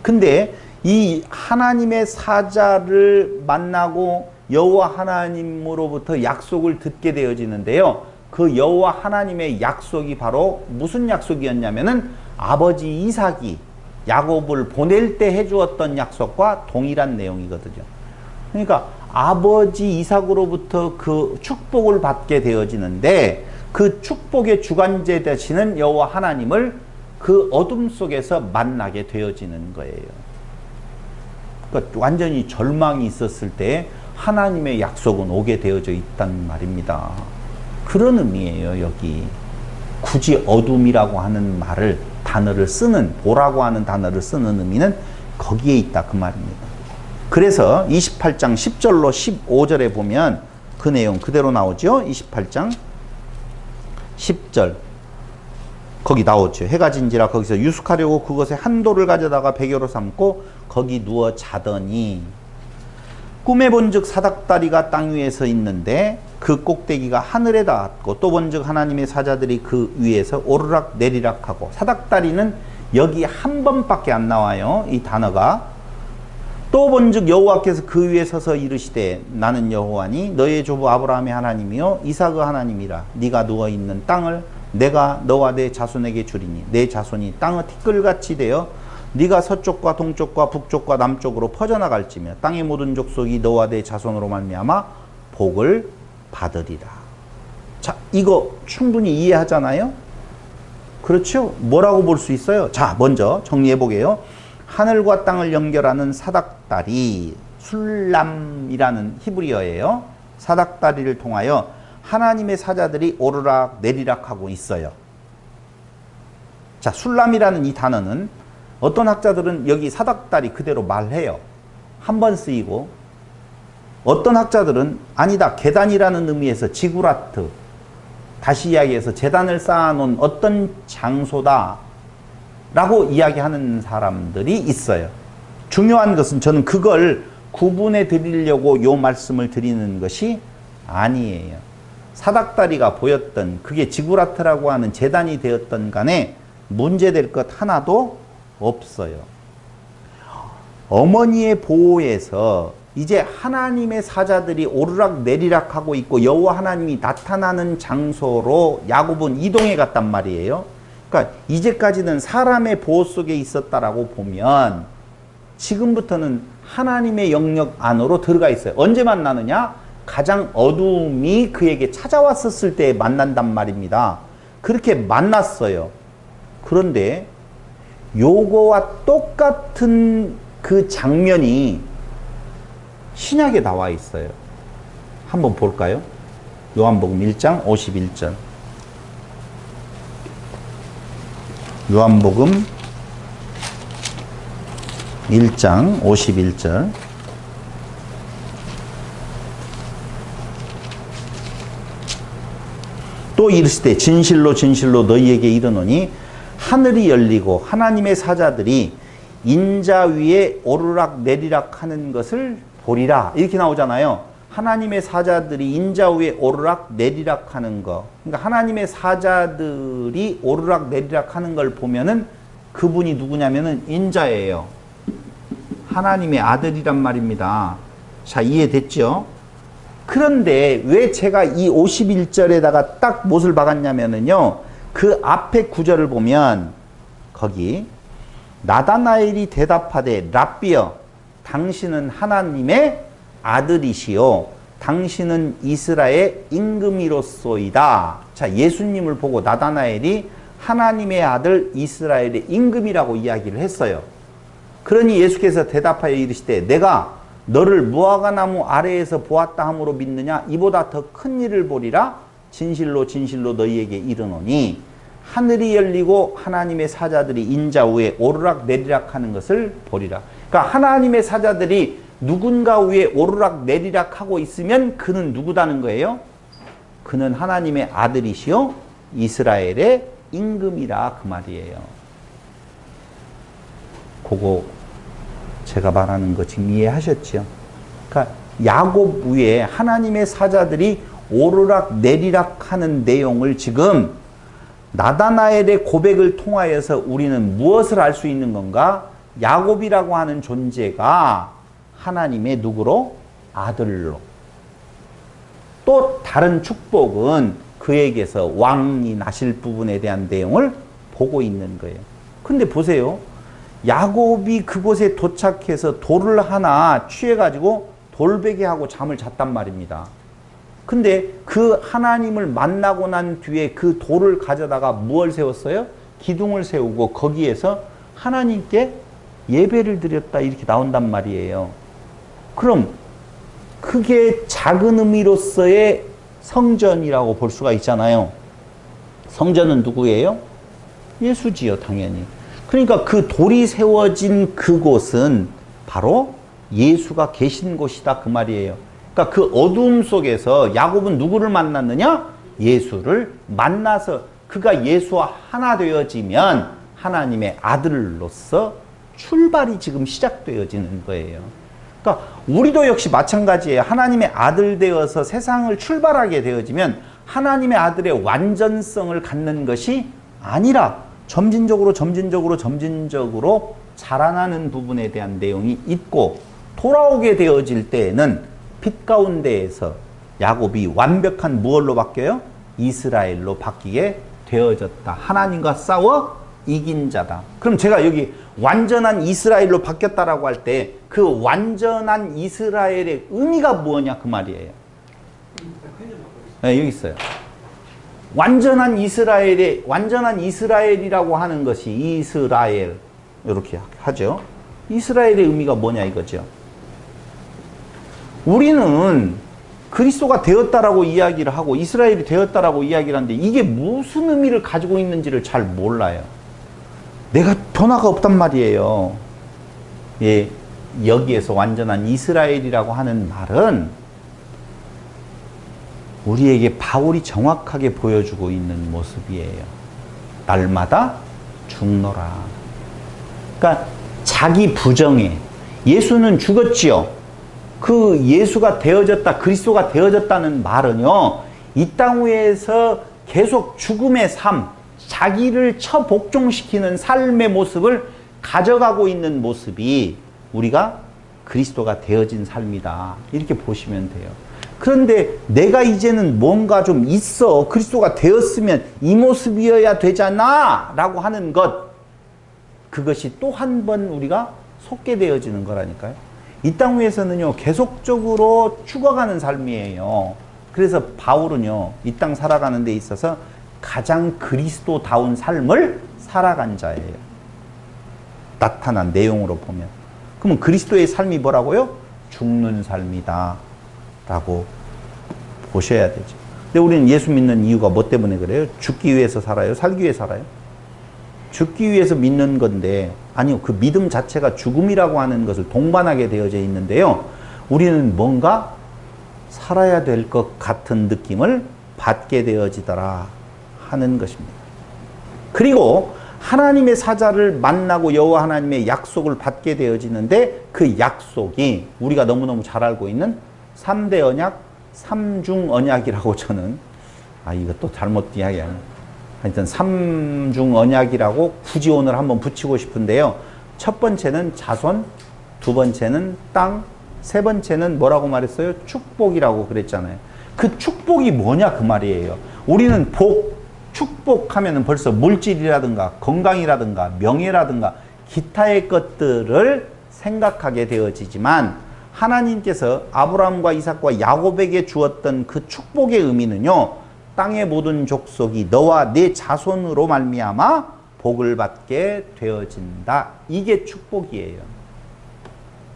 근데 이 하나님의 사자를 만나고 여호와 하나님으로부터 약속을 듣게 되어지는데요, 그 여호와 하나님의 약속이 바로 무슨 약속이었냐면은 아버지 이삭이 야곱을 보낼 때 해주었던 약속과 동일한 내용이거든요. 그러니까 아버지 이삭으로부터 그 축복을 받게 되어지는데, 그 축복의 주관자 되시는 여호와 하나님을 그 어둠 속에서 만나게 되어지는 거예요. 그러니까 완전히 절망이 있었을 때 하나님의 약속은 오게 되어져 있단 말입니다. 그런 의미예요. 여기 굳이 어둠이라고 하는 말을, 단어를 쓰는, 보라고 하는 단어를 쓰는 의미는 거기에 있다, 그 말입니다. 그래서 28장 10절로 15절에 보면 그 내용 그대로 나오죠. 28장 10절 거기 나오죠. 해가 진지라 거기서 유숙하려고 그것에 한 돌을 가져다가 베개로 삼고 거기 누워 자더니, 꿈에 본즉 사닥다리가 땅 위에 서 있는데 그 꼭대기가 하늘에 닿았고, 또 본즉 하나님의 사자들이 그 위에서 오르락 내리락 하고, 사닥다리는 여기 한 번밖에 안 나와요, 이 단어가. 또 본즉 여호와께서 그 위에 서서 이르시되 나는 여호와니 너의 조부 아브라함의 하나님이요 이삭의 하나님이라. 네가 누워 있는 땅을 내가 너와 내 자손에게 주리니 내 자손이 땅의 티끌같이 되어 네가 서쪽과 동쪽과 북쪽과 남쪽으로 퍼져나갈지며 땅의 모든 족속이 너와 내 자손으로 말미암아 복을 받으리라. 자, 이거 충분히 이해하잖아요? 그렇죠? 뭐라고 볼 수 있어요? 자, 먼저 정리해 보게요. 하늘과 땅을 연결하는 사닥다리, 술람이라는 히브리어예요. 사닥다리를 통하여 하나님의 사자들이 오르락 내리락 하고 있어요. 자, 술람이라는 이 단어는 어떤 학자들은 여기 사닥다리 그대로 말해요. 한 번 쓰이고, 어떤 학자들은 아니다, 계단이라는 의미에서 지구라트, 다시 이야기해서 제단을 쌓아놓은 어떤 장소다 라고 이야기하는 사람들이 있어요. 중요한 것은 저는 그걸 구분해 드리려고 요 말씀을 드리는 것이 아니에요. 사닥다리가 보였던, 그게 지구라트라고 하는 제단이 되었던 간에 문제될 것 하나도 없어요. 어머니의 보호에서 이제 하나님의 사자들이 오르락 내리락 하고 있고 여호와 하나님이 나타나는 장소로 야곱은 이동해 갔단 말이에요. 그러니까 이제까지는 사람의 보호 속에 있었다라고 보면 지금부터는 하나님의 영역 안으로 들어가 있어요. 언제 만나느냐? 가장 어두움이 그에게 찾아왔었을 때 만난단 말입니다. 그렇게 만났어요. 그런데 요거와 똑같은 그 장면이 신약에 나와 있어요. 한번 볼까요? 요한복음 1장 51절. 요한복음 1장 51절. 또 이르시되 진실로 진실로 너희에게 이르노니 하늘이 열리고 하나님의 사자들이 인자 위에 오르락 내리락 하는 것을 보리라. 이렇게 나오잖아요. 하나님의 사자들이 인자 위에 오르락 내리락 하는 거. 그러니까 하나님의 사자들이 오르락 내리락 하는 걸 보면은 그분이 누구냐면은 인자예요. 하나님의 아들이란 말입니다. 자, 이해됐죠? 그런데 왜 제가 이 51절에다가 딱 못을 박았냐면은요, 그 앞에 구절을 보면 거기 나다나엘이 대답하되 랍비여 당신은 하나님의 아들이시요 당신은 이스라엘 임금이로소이다. 자, 예수님을 보고 나다나엘이 하나님의 아들 이스라엘의 임금이라고 이야기를 했어요. 그러니 예수께서 대답하여 이르시되 내가 너를 무화과나무 아래에서 보았다 함으로 믿느냐? 이보다 더 큰 일을 보리라. 진실로 진실로 너희에게 이르노니 하늘이 열리고 하나님의 사자들이 인자 위에 오르락 내리락 하는 것을 보리라. 그러니까 하나님의 사자들이 누군가 위에 오르락 내리락 하고 있으면 그는 누구다는 거예요? 그는 하나님의 아들이시요 이스라엘의 임금이라 그 말이에요. 그거 제가 말하는 거 지금 이해하셨죠? 그러니까 야곱 위에 하나님의 사자들이 오르락 내리락 하는 내용을 지금 나다나엘의 고백을 통하여서 우리는 무엇을 알 수 있는 건가? 야곱이라고 하는 존재가 하나님의 누구로? 아들로. 또 다른 축복은 그에게서 왕이 나실 부분에 대한 내용을 보고 있는 거예요. 근데 보세요. 야곱이 그곳에 도착해서 돌을 하나 취해가지고 돌베개하고 잠을 잤단 말입니다. 근데 그 하나님을 만나고 난 뒤에 그 돌을 가져다가 무엇을 세웠어요? 기둥을 세우고 거기에서 하나님께 예배를 드렸다 이렇게 나온단 말이에요. 그럼 그게 작은 의미로서의 성전이라고 볼 수가 있잖아요. 성전은 누구예요? 예수지요, 당연히. 그러니까 그 돌이 세워진 그곳은 바로 예수가 계신 곳이다 그 말이에요. 그러니까 그 어두움 속에서 야곱은 누구를 만났느냐? 예수를 만나서 그가 예수와 하나 되어지면 하나님의 아들로서 출발이 지금 시작되어지는 거예요. 그러니까 우리도 역시 마찬가지예요. 하나님의 아들 되어서 세상을 출발하게 되어지면 하나님의 아들의 완전성을 갖는 것이 아니라 점진적으로 자라나는 부분에 대한 내용이 있고 돌아오게 되어질 때에는 빛 가운데에서 야곱이 완벽한 무엇로 바뀌어요? 이스라엘로 바뀌게 되어졌다. 하나님과 싸워 이긴 자다. 그럼 제가 여기 완전한 이스라엘로 바뀌었다라고 할 때 그 완전한 이스라엘의 의미가 뭐냐 그 말이에요. 네, 여기 있어요. 완전한 이스라엘이라고 하는 것이 이스라엘 이렇게 하죠. 이스라엘의 의미가 뭐냐 이거죠. 우리는 그리스도가 되었다라고 이야기를 하고 이스라엘이 되었다라고 이야기를 하는데 이게 무슨 의미를 가지고 있는지를 잘 몰라요. 내가 변화가 없단 말이에요. 예, 여기에서 완전한 이스라엘이라고 하는 말은 우리에게 바울이 정확하게 보여주고 있는 모습이에요. 날마다 죽노라. 그러니까 자기 부정에 예수는 죽었지요. 그 예수가 되어졌다, 그리스도가 되어졌다는 말은요, 이 땅 위에서 계속 죽음의 삶, 자기를 처복종시키는 삶의 모습을 가져가고 있는 모습이 우리가 그리스도가 되어진 삶이다. 이렇게 보시면 돼요. 그런데 내가 이제는 뭔가 좀 있어. 그리스도가 되었으면 이 모습이어야 되잖아. 라고 하는 것. 그것이 또 한 번 우리가 속게 되어지는 거라니까요. 이 땅 위에서는요, 계속적으로 죽어가는 삶이에요. 그래서 바울은요, 이 땅 살아가는 데 있어서 가장 그리스도다운 삶을 살아간 자예요. 나타난 내용으로 보면. 그러면 그리스도의 삶이 뭐라고요? 죽는 삶이다. 라고 보셔야 되죠. 근데 우리는 예수 믿는 이유가 뭐 때문에 그래요? 죽기 위해서 살아요? 살기 위해 살아요? 죽기 위해서 믿는 건데, 아니요, 그 믿음 자체가 죽음이라고 하는 것을 동반하게 되어져 있는데요. 우리는 뭔가 살아야 될 것 같은 느낌을 받게 되어지더라 하는 것입니다. 그리고 하나님의 사자를 만나고 여호와 하나님의 약속을 받게 되어지는데 그 약속이 우리가 너무너무 잘 알고 있는 3대 언약, 3중 언약이라고 저는, 이것도 잘못 이야기하네. 하여튼 3중 언약이라고 굳이 오늘 한번 붙이고 싶은데요. 첫 번째는 자손, 두 번째는 땅, 세 번째는 뭐라고 말했어요? 축복이라고 그랬잖아요. 그 축복이 뭐냐 그 말이에요. 우리는 복, 축복하면은 벌써 물질이라든가 건강이라든가 명예라든가 기타의 것들을 생각하게 되어지지만 하나님께서 아브라함과 이삭과 야곱에게 주었던 그 축복의 의미는요, 땅의 모든 족속이 너와 네 자손으로 말미암아 복을 받게 되어진다. 이게 축복이에요.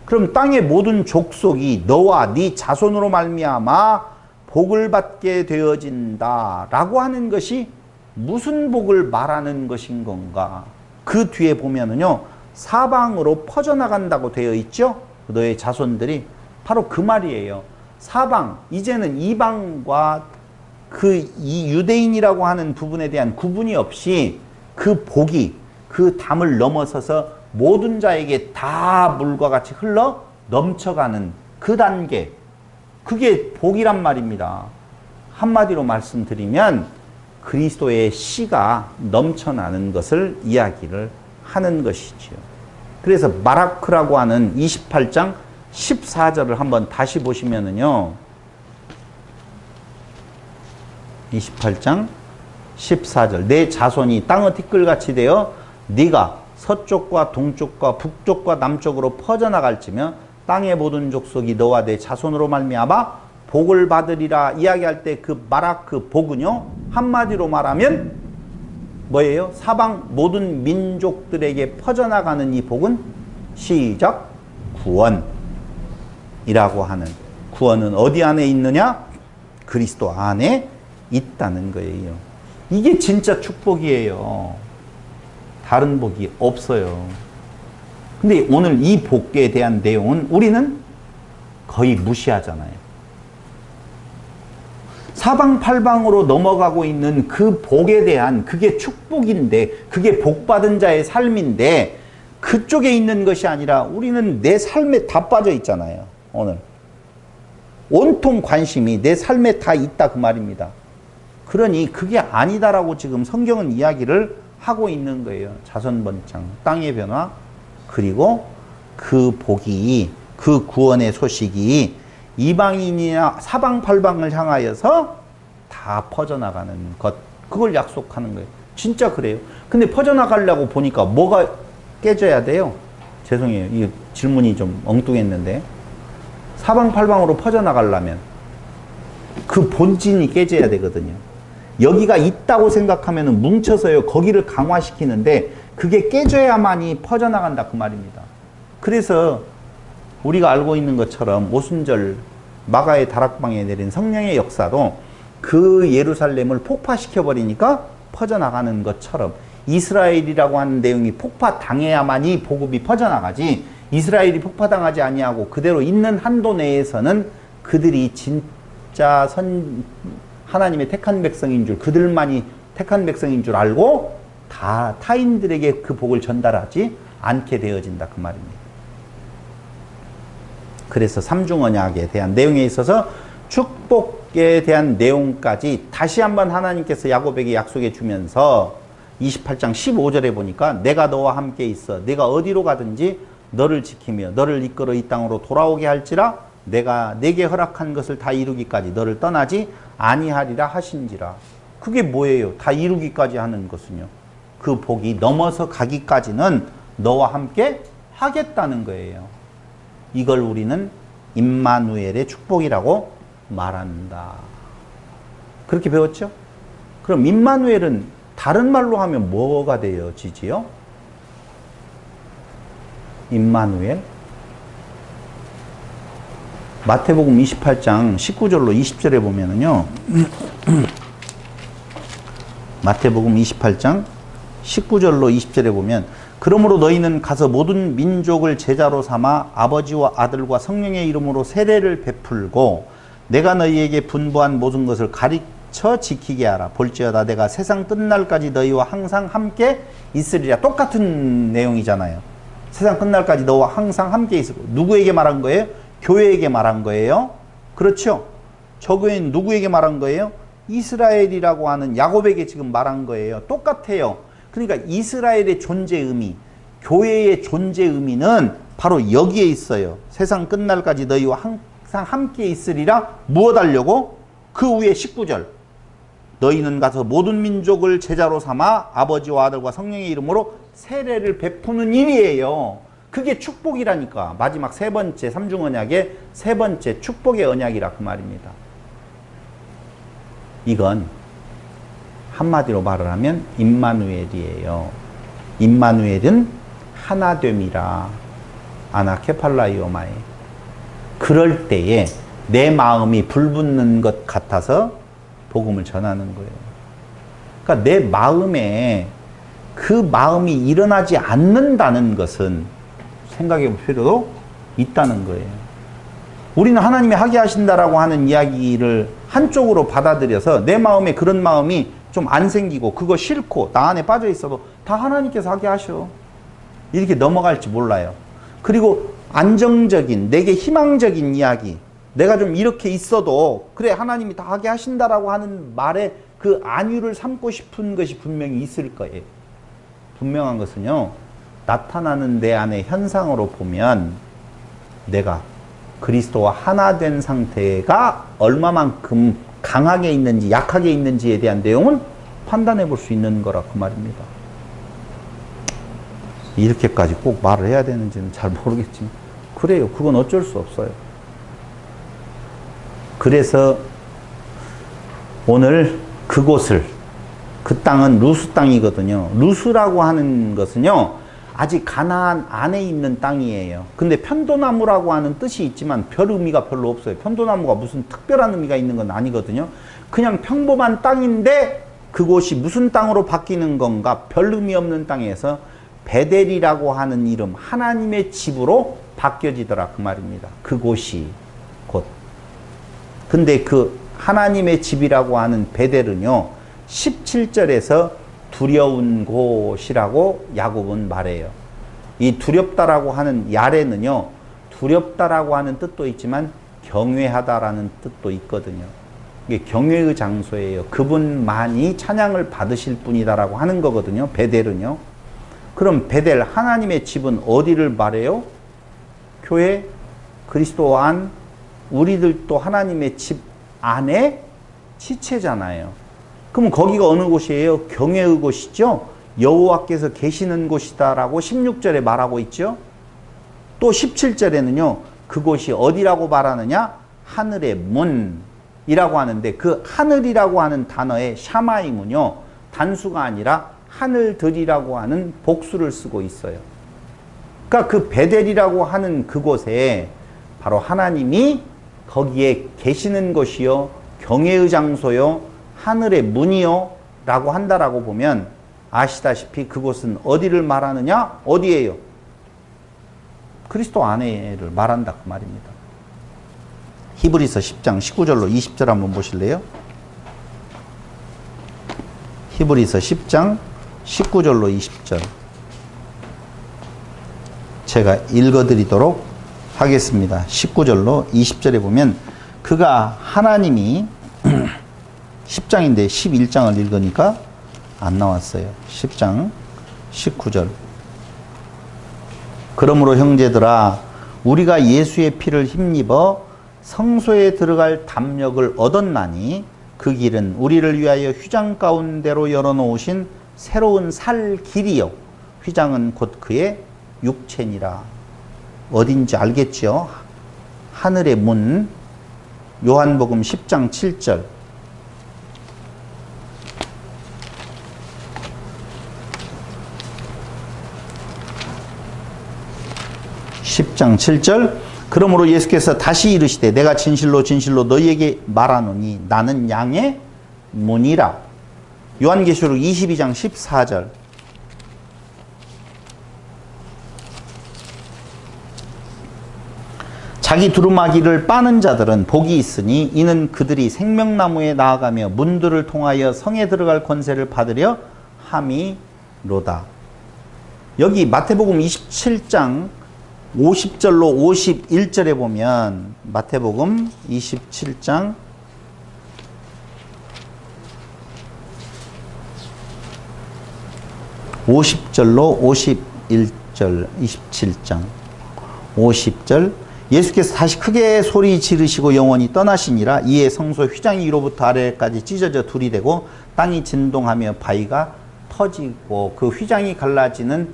그럼 땅의 모든 족속이 너와 네 자손으로 말미암아 복을 받게 되어진다라고 하는 것이 무슨 복을 말하는 것인 건가? 그 뒤에 보면은요, 사방으로 퍼져나간다고 되어 있죠? 너의 자손들이. 바로 그 말이에요. 사방, 이제는 이방과 이 유대인이라고 하는 부분에 대한 구분이 없이 그 복이 그 담을 넘어서서 모든 자에게 다 물과 같이 흘러 넘쳐가는 그 단계, 그게 복이란 말입니다. 한마디로 말씀드리면 그리스도의 씨가 넘쳐나는 것을 이야기를 하는 것이지요. 그래서 마라크라고 하는 28장 14절을 한번 다시 보시면은요, 28장 14절, 내 자손이 땅의 티끌같이 되어 네가 서쪽과 동쪽과 북쪽과 남쪽으로 퍼져나갈지며 땅의 모든 족속이 너와 내 자손으로 말미암아 복을 받으리라 이야기할 때 그 마라크 복은요, 한마디로 말하면 뭐예요? 사방 모든 민족들에게 퍼져나가는 이 복은 시작 구원이라고 하는, 구원은 어디 안에 있느냐? 그리스도 안에 있다는 거예요. 이게 진짜 축복이에요. 다른 복이 없어요. 근데 오늘 이 복에 대한 내용은 우리는 거의 무시하잖아요. 사방팔방으로 넘어가고 있는 그 복에 대한, 그게 축복인데, 그게 복받은 자의 삶인데, 그쪽에 있는 것이 아니라 우리는 내 삶에 다 빠져 있잖아요. 오늘 온통 관심이 내 삶에 다 있다 그 말입니다. 그러니 그게 아니다라고 지금 성경은 이야기를 하고 있는 거예요. 자선번창, 땅의 변화, 그리고 그 복이, 그 구원의 소식이 이방인이나 사방팔방을 향하여서 다 퍼져나가는 것, 그걸 약속하는 거예요. 진짜 그래요. 근데 퍼져나가려고 보니까 뭐가 깨져야 돼요? 죄송해요. 이 질문이 좀 엉뚱했는데, 사방팔방으로 퍼져나가려면 그 본진이 깨져야 되거든요. 여기가 있다고 생각하면 뭉쳐서요, 거기를 강화시키는데 그게 깨져야만이 퍼져나간다 그 말입니다. 그래서 우리가 알고 있는 것처럼 오순절 마가의 다락방에 내린 성령의 역사도 그 예루살렘을 폭파시켜버리니까 퍼져나가는 것처럼 이스라엘이라고 하는 내용이 폭파당해야만이 복음이 퍼져나가지, 이스라엘이 폭파당하지 아니하고 그대로 있는 한도 내에서는 그들이 진짜 하나님의 택한 백성인 줄, 그들만이 택한 백성인 줄 알고 다 타인들에게 그 복을 전달하지 않게 되어진다 그 말입니다. 그래서 삼중언약에 대한 내용에 있어서 축복에 대한 내용까지 다시 한번 하나님께서 야곱에게 약속해 주면서 28장 15절에 보니까 내가 너와 함께 있어 네가 어디로 가든지 너를 지키며 너를 이끌어 이 땅으로 돌아오게 할지라 내가 내게 허락한 것을 다 이루기까지 너를 떠나지 아니하리라 하신지라. 그게 뭐예요? 다 이루기까지 하는 것은요, 그 복이 넘어서 가기까지는 너와 함께 하겠다는 거예요. 이걸 우리는 임마누엘의 축복이라고 말한다. 그렇게 배웠죠? 그럼 임마누엘은 다른 말로 하면 뭐가 되어지지요? 임마누엘? 마태복음 28장 19절로 20절에 보면은요, 마태복음 28장 19절로 20절에 보면 그러므로 너희는 가서 모든 민족을 제자로 삼아 아버지와 아들과 성령의 이름으로 세례를 베풀고 내가 너희에게 분부한 모든 것을 가르쳐 지키게 하라. 볼지어다 내가 세상 끝날까지 너희와 항상 함께 있으리라. 똑같은 내용이잖아요. 세상 끝날까지 너와 항상 함께 있을 거예요. 누구에게 말한 거예요? 교회에게 말한 거예요. 그렇죠? 저 교회는 누구에게 말한 거예요? 이스라엘이라고 하는 야곱에게 지금 말한 거예요. 똑같아요. 그러니까 이스라엘의 존재 의미, 교회의 존재 의미는 바로 여기에 있어요. 세상 끝날까지 너희와 항상 함께 있으리라. 무엇 하려고? 그 후에 19절. 너희는 가서 모든 민족을 제자로 삼아 아버지와 아들과 성령의 이름으로 세례를 베푸는 일이에요. 그게 축복이라니까. 마지막 세 번째 삼중언약의 세 번째 축복의 언약이라 그 말입니다. 이건 한마디로 말을 하면 임마누엘이에요. 임마누엘은 하나됨이라. 아나케팔라이오마에. 그럴 때에 내 마음이 불붙는 것 같아서 복음을 전하는 거예요. 그러니까 내 마음에 그 마음이 일어나지 않는다는 것은 생각해 볼 필요도 있다는 거예요. 우리는 하나님이 하게 하신다라고 하는 이야기를 한쪽으로 받아들여서 내 마음에 그런 마음이 좀 안 생기고 그거 싫고 나 안에 빠져 있어도 다 하나님께서 하게 하셔. 이렇게 넘어갈지 몰라요. 그리고 안정적인 내게 희망적인 이야기, 내가 좀 이렇게 있어도 그래 하나님이 다 하게 하신다라고 하는 말에 그 안위를 삼고 싶은 것이 분명히 있을 거예요. 분명한 것은요, 나타나는 내 안의 현상으로 보면 내가 그리스도와 하나 된 상태가 얼마만큼 강하게 있는지 약하게 있는지에 대한 내용은 판단해 볼 수 있는 거라 그 말입니다. 이렇게까지 꼭 말을 해야 되는지는 잘 모르겠지만 그래요. 그건 어쩔 수 없어요. 그래서 오늘 그곳을, 그 땅은 루스 땅이거든요. 루스라고 하는 것은요, 아직 가나안 안에 있는 땅이에요. 근데 편도나무라고 하는 뜻이 있지만 별 의미가 별로 없어요. 편도나무가 무슨 특별한 의미가 있는 건 아니거든요. 그냥 평범한 땅인데 그곳이 무슨 땅으로 바뀌는 건가? 별 의미 없는 땅에서 베델이라고 하는 이름, 하나님의 집으로 바뀌어지더라 그 말입니다. 그곳이 곧. 근데 그 하나님의 집이라고 하는 베델은요, 17절에서 두려운 곳이라고 야곱은 말해요. 이 두렵다라고 하는 야레는요, 두렵다라고 하는 뜻도 있지만 경외하다라는 뜻도 있거든요. 이게 경외의 장소예요. 그분만이 찬양을 받으실 분이다라고 하는 거거든요. 베델은요. 그럼 베델, 하나님의 집은 어디를 말해요? 교회, 그리스도 안, 우리들도 하나님의 집 안에 지체잖아요. 그럼 거기가 어느 곳이에요? 경외의 곳이죠. 여호와께서 계시는 곳이다라고 16절에 말하고 있죠. 또 17절에는요. 그곳이 어디라고 말하느냐? 하늘의 문이라고 하는데 그 하늘이라고 하는 단어의 샤마임은요. 단수가 아니라 하늘들이라고 하는 복수를 쓰고 있어요. 그러니까 그 베델이라고 하는 그곳에 바로 하나님이 거기에 계시는 곳이요. 경외의 장소요. 하늘의 문이요 라고 한다라고 보면 아시다시피 그곳은 어디를 말하느냐? 어디예요? 그리스도 안에를 말한다 그 말입니다. 히브리서 10장 19절로 20절 한번 보실래요? 히브리서 10장 19절로 20절 제가 읽어드리도록 하겠습니다. 19절로 20절에 보면 그가 하나님이 10장인데 11장을 읽으니까 안 나왔어요. 10장 19절 그러므로 형제들아 우리가 예수의 피를 힘입어 성소에 들어갈 담력을 얻었나니 그 길은 우리를 위하여 휘장 가운데로 열어놓으신 새로운 살 길이요 휘장은 곧 그의 육체니라. 어딘지 알겠죠? 하늘의 문. 요한복음 10장 7절 10장 7절 그러므로 예수께서 다시 이르시되 내가 진실로 진실로 너희에게 말하노니 나는 양의 문이라. 요한계시록 22장 14절 자기 두루마기를 빠는 자들은 복이 있으니 이는 그들이 생명나무에 나아가며 문들을 통하여 성에 들어갈 권세를 받으려 함이로다. 여기 마태복음 27장 50절로 51절에 보면 마태복음 27장 50절로 51절 27장 50절 예수께서 다시 크게 소리 지르시고 영원히 떠나시니라. 이에 성소 휘장이 위로부터 아래까지 찢어져 둘이 되고 땅이 진동하며 바위가 터지고 그 휘장이 갈라지는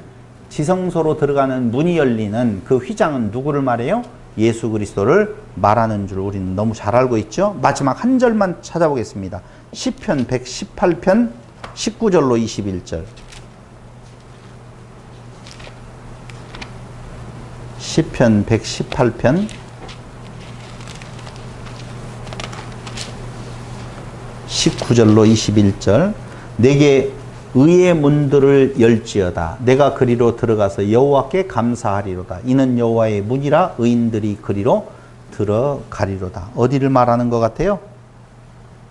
지성소로 들어가는 문이 열리는 그 휘장은 누구를 말해요? 예수 그리스도를 말하는 줄 우리는 너무 잘 알고 있죠. 마지막 한 절만 찾아보겠습니다. 시편 118편 19절로 21절. 시편 118편 19절로 21절. 내게 의의 문들을 열지어다. 내가 그리로 들어가서 여호와께 감사하리로다. 이는 여호와의 문이라 의인들이 그리로 들어가리로다. 어디를 말하는 것 같아요?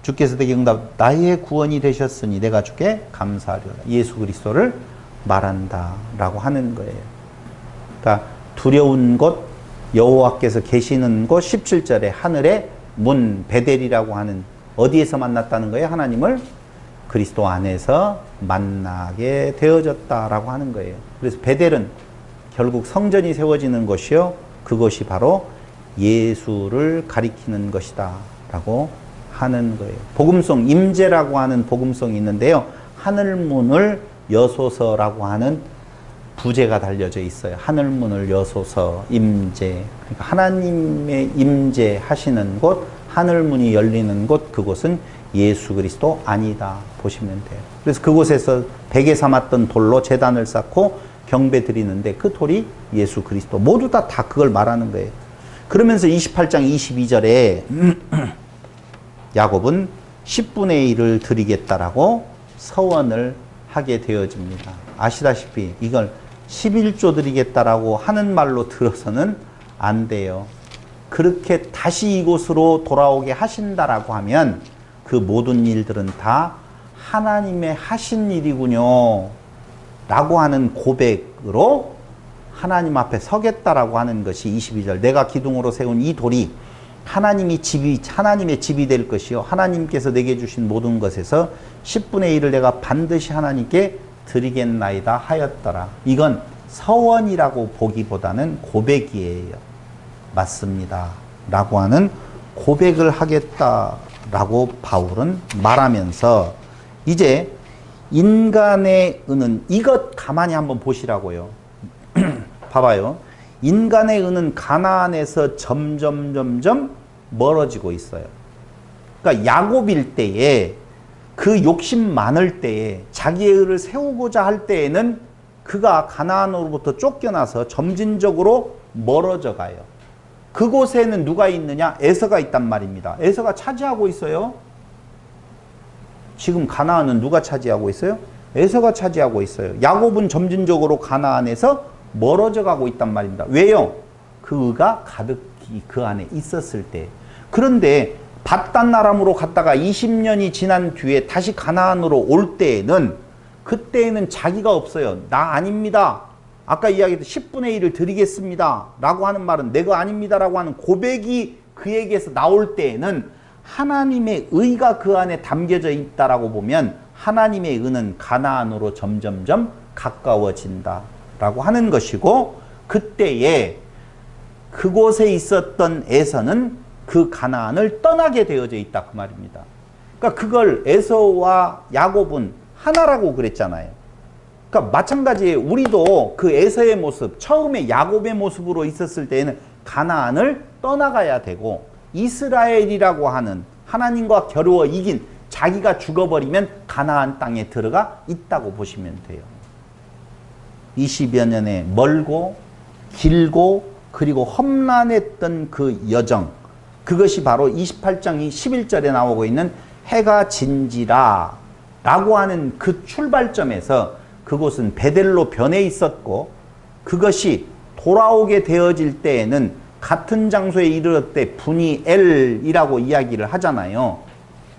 주께서 내게 응답 나의 구원이 되셨으니 내가 주께 감사하리로다. 예수 그리스도를 말한다 라고 하는 거예요. 그러니까 두려운 곳, 여호와께서 계시는 곳, 17절에 하늘의 문, 베델이라고 하는 어디에서 만났다는 거예요? 하나님을 그리스도 안에서 만나게 되어졌다라고 하는 거예요. 그래서 베델은 결국 성전이 세워지는 것이요, 그것이 바로 예수를 가리키는 것이다 라고 하는 거예요. 복음송, 임재라고 하는 복음송이 있는데요, 하늘문을 여소서라고 하는 부제가 달려져 있어요. 하늘문을 여소서, 임재. 그러니까 하나님의 임재하시는 곳, 하늘문이 열리는 곳, 그곳은 예수 그리스도 아니다 보시면 돼요. 그래서 그곳에서 베개 삼았던 돌로 제단을 쌓고 경배 드리는데 그 돌이 예수 그리스도. 모두 다 그걸 말하는 거예요. 그러면서 28장 22절에 야곱은 10분의 1을 드리겠다라고 서원을 하게 되어집니다. 아시다시피 이걸 11조 드리겠다라고 하는 말로 들어서는 안 돼요. 그렇게 다시 이곳으로 돌아오게 하신다라고 하면 그 모든 일들은 다 하나님의 하신 일이군요 라고 하는 고백으로 하나님 앞에 서겠다라고 하는 것이 22절. 내가 기둥으로 세운 이 돌이 하나님의 집이 될 것이요, 하나님께서 내게 주신 모든 것에서 10분의 1을 내가 반드시 하나님께 드리겠나이다 하였더라. 이건 서원이라고 보기보다는 고백이에요. 맞습니다 라고 하는 고백을 하겠다라고 바울은 말하면서, 이제 인간의 은은, 이것 가만히 한번 보시라고요. 봐봐요. 인간의 은은 가나안에서 점점 멀어지고 있어요. 그러니까 야곱일 때에, 그 욕심 많을 때에, 자기의 의를 세우고자 할 때에는 그가 가나안으로부터 쫓겨나서 점진적으로 멀어져 가요. 그곳에는 누가 있느냐? 에서가 있단 말입니다. 에서가 차지하고 있어요. 지금 가나안은 누가 차지하고 있어요? 에서가 차지하고 있어요. 야곱은 점진적으로 가나안에서 멀어져 가고 있단 말입니다. 왜요? 그 의가 가득히 그 안에 있었을 때. 그런데 밧단 아람으로 갔다가 20년이 지난 뒤에 다시 가나안으로 올 때에는, 그때에는 자기가 없어요. 나 아닙니다. 아까 이야기했던 10분의 1을 드리겠습니다 라고 하는 말은 내가 아닙니다 라고 하는 고백이 그에게서 나올 때에는 하나님의 의가 그 안에 담겨져 있다라고 보면 하나님의 의는 가나안으로 점점점 가까워진다 라고 하는 것이고, 그때에 그곳에 있었던 에서는 그 가나안을 떠나게 되어져 있다 그 말입니다. 그러니까 그걸 에서와 야곱은 하나라고 그랬잖아요. 그러니까 마찬가지예요. 우리도 그 에서의 모습, 처음에 야곱의 모습으로 있었을 때에는 가나안을 떠나가야 되고, 이스라엘이라고 하는 하나님과 겨루어 이긴, 자기가 죽어버리면 가나안 땅에 들어가 있다고 보시면 돼요. 20여 년의 멀고 길고 그리고 험난했던 그 여정, 그것이 바로 28장 11절에 나오고 있는 해가 진지라 라고 하는 그 출발점에서 그곳은 베델로 변해 있었고, 그것이 돌아오게 되어질 때에는 같은 장소에 이르렀을 때 분이엘이라고 이야기를 하잖아요.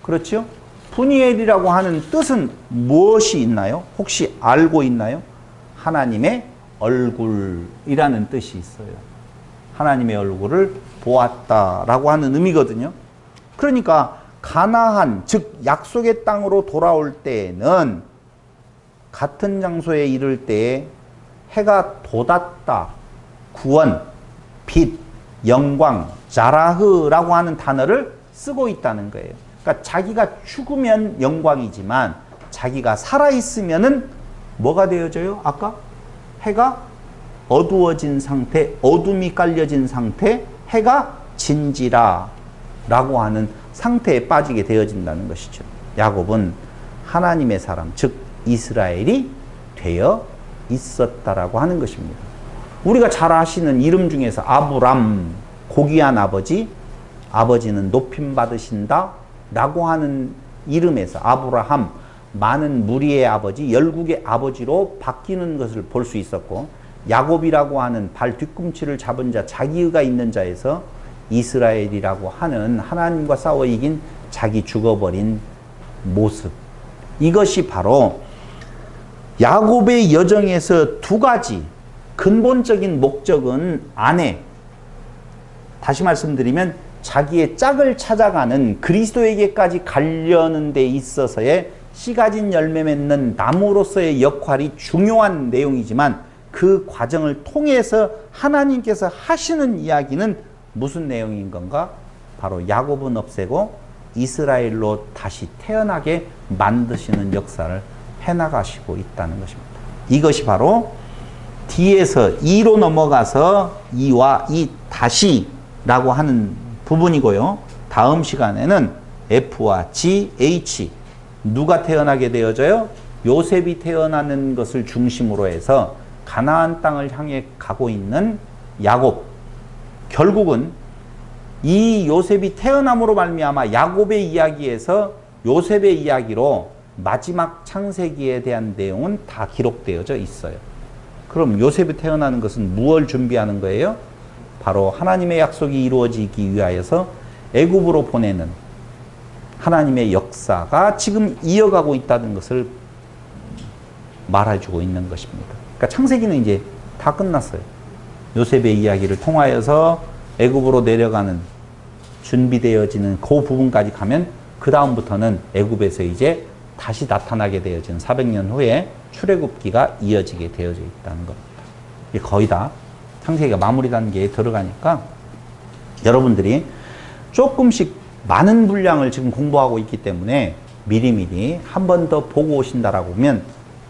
그렇죠? 분이엘이라고 하는 뜻은 무엇이 있나요? 혹시 알고 있나요? 하나님의 얼굴이라는 뜻이 있어요. 하나님의 얼굴을 보았다라고 하는 의미거든요. 그러니까 가나안, 즉 약속의 땅으로 돌아올 때에는 같은 장소에 이를 때에 해가 돋았다, 구원, 빛, 영광, 자라흐라고 하는 단어를 쓰고 있다는 거예요. 그러니까 자기가 죽으면 영광이지만 자기가 살아있으면은 뭐가 되어져요? 아까 해가 어두워진 상태, 어둠이 깔려진 상태, 해가 진지라 라고 하는 상태에 빠지게 되어진다는 것이죠. 야곱은 하나님의 사람, 즉 이스라엘이 되어 있었다라고 하는 것입니다. 우리가 잘 아시는 이름 중에서 아브람, 고귀한 아버지, 아버지는 높임 받으신다 라고 하는 이름에서 아브라함, 많은 무리의 아버지, 열국의 아버지로 바뀌는 것을 볼 수 있었고, 야곱이라고 하는 발 뒤꿈치를 잡은 자, 자기의가 있는 자에서 이스라엘이라고 하는 하나님과 싸워 이긴 자기 죽어버린 모습. 이것이 바로 야곱의 여정에서 두 가지 근본적인 목적은 아내, 다시 말씀드리면 자기의 짝을 찾아가는 그리스도에게까지 가려는 데 있어서의 씨 가진 열매 맺는 나무로서의 역할이 중요한 내용이지만 그 과정을 통해서 하나님께서 하시는 이야기는 무슨 내용인 건가? 바로 야곱은 없애고 이스라엘로 다시 태어나게 만드시는 역사를 해나가시고 있다는 것입니다. 이것이 바로 D에서 E로 넘어가서 E와 이 다시라고 하는 부분이고요. 다음 시간에는 F와 G, H 누가 태어나게 되어져요? 요셉이 태어나는 것을 중심으로 해서 가나안 땅을 향해 가고 있는 야곱. 결국은 이 요셉이 태어남으로 말미암아 야곱의 이야기에서 요셉의 이야기로 마지막 창세기에 대한 내용은 다 기록되어져 있어요. 그럼 요셉이 태어나는 것은 무엇을 준비하는 거예요? 바로 하나님의 약속이 이루어지기 위하여서 애굽으로 보내는 하나님의 역사가 지금 이어가고 있다는 것을 말해주고 있는 것입니다. 그러니까 창세기는 이제 다 끝났어요. 요셉의 이야기를 통하여서 애굽으로 내려가는 준비되어지는 그 부분까지 가면 그 다음부터는 애굽에서 이제 다시 나타나게 되어진 400년 후에 출애굽기가 이어지게 되어져 있다는 겁니다. 이게 거의 다 창세기가 마무리 단계에 들어가니까 여러분들이 조금씩 많은 분량을 지금 공부하고 있기 때문에 미리미리 한 번 더 보고 오신다라고 하면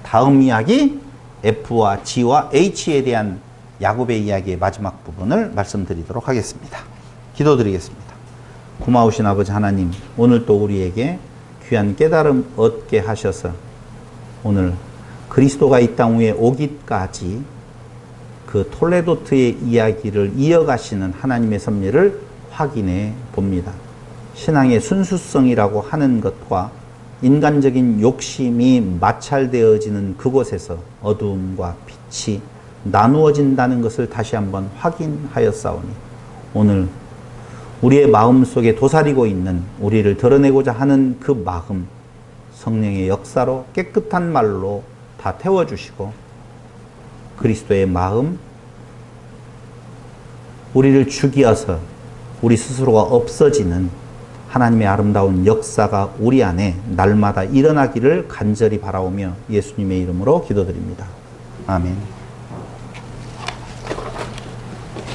다음 이야기 F와 G와 H에 대한 야곱의 이야기의 마지막 부분을 말씀드리도록 하겠습니다. 기도드리겠습니다. 고마우신 아버지 하나님, 오늘 또 우리에게 귀한 깨달음 얻게 하셔서 오늘 그리스도가 이 땅 위에 오기까지 그 톨레도트의 이야기를 이어가시는 하나님의 섭리를 확인해 봅니다. 신앙의 순수성이라고 하는 것과 인간적인 욕심이 마찰되어지는 그곳에서 어두움과 빛이 나누어진다는 것을 다시 한번 확인하였사오니 오늘 우리의 마음속에 도사리고 있는 우리를 드러내고자 하는 그 마음, 성령의 역사로 깨끗한 말로 다 태워주시고 그리스도의 마음, 우리를 죽이어서 우리 스스로가 없어지는 하나님의 아름다운 역사가 우리 안에 날마다 일어나기를 간절히 바라오며 예수님의 이름으로 기도드립니다. 아멘.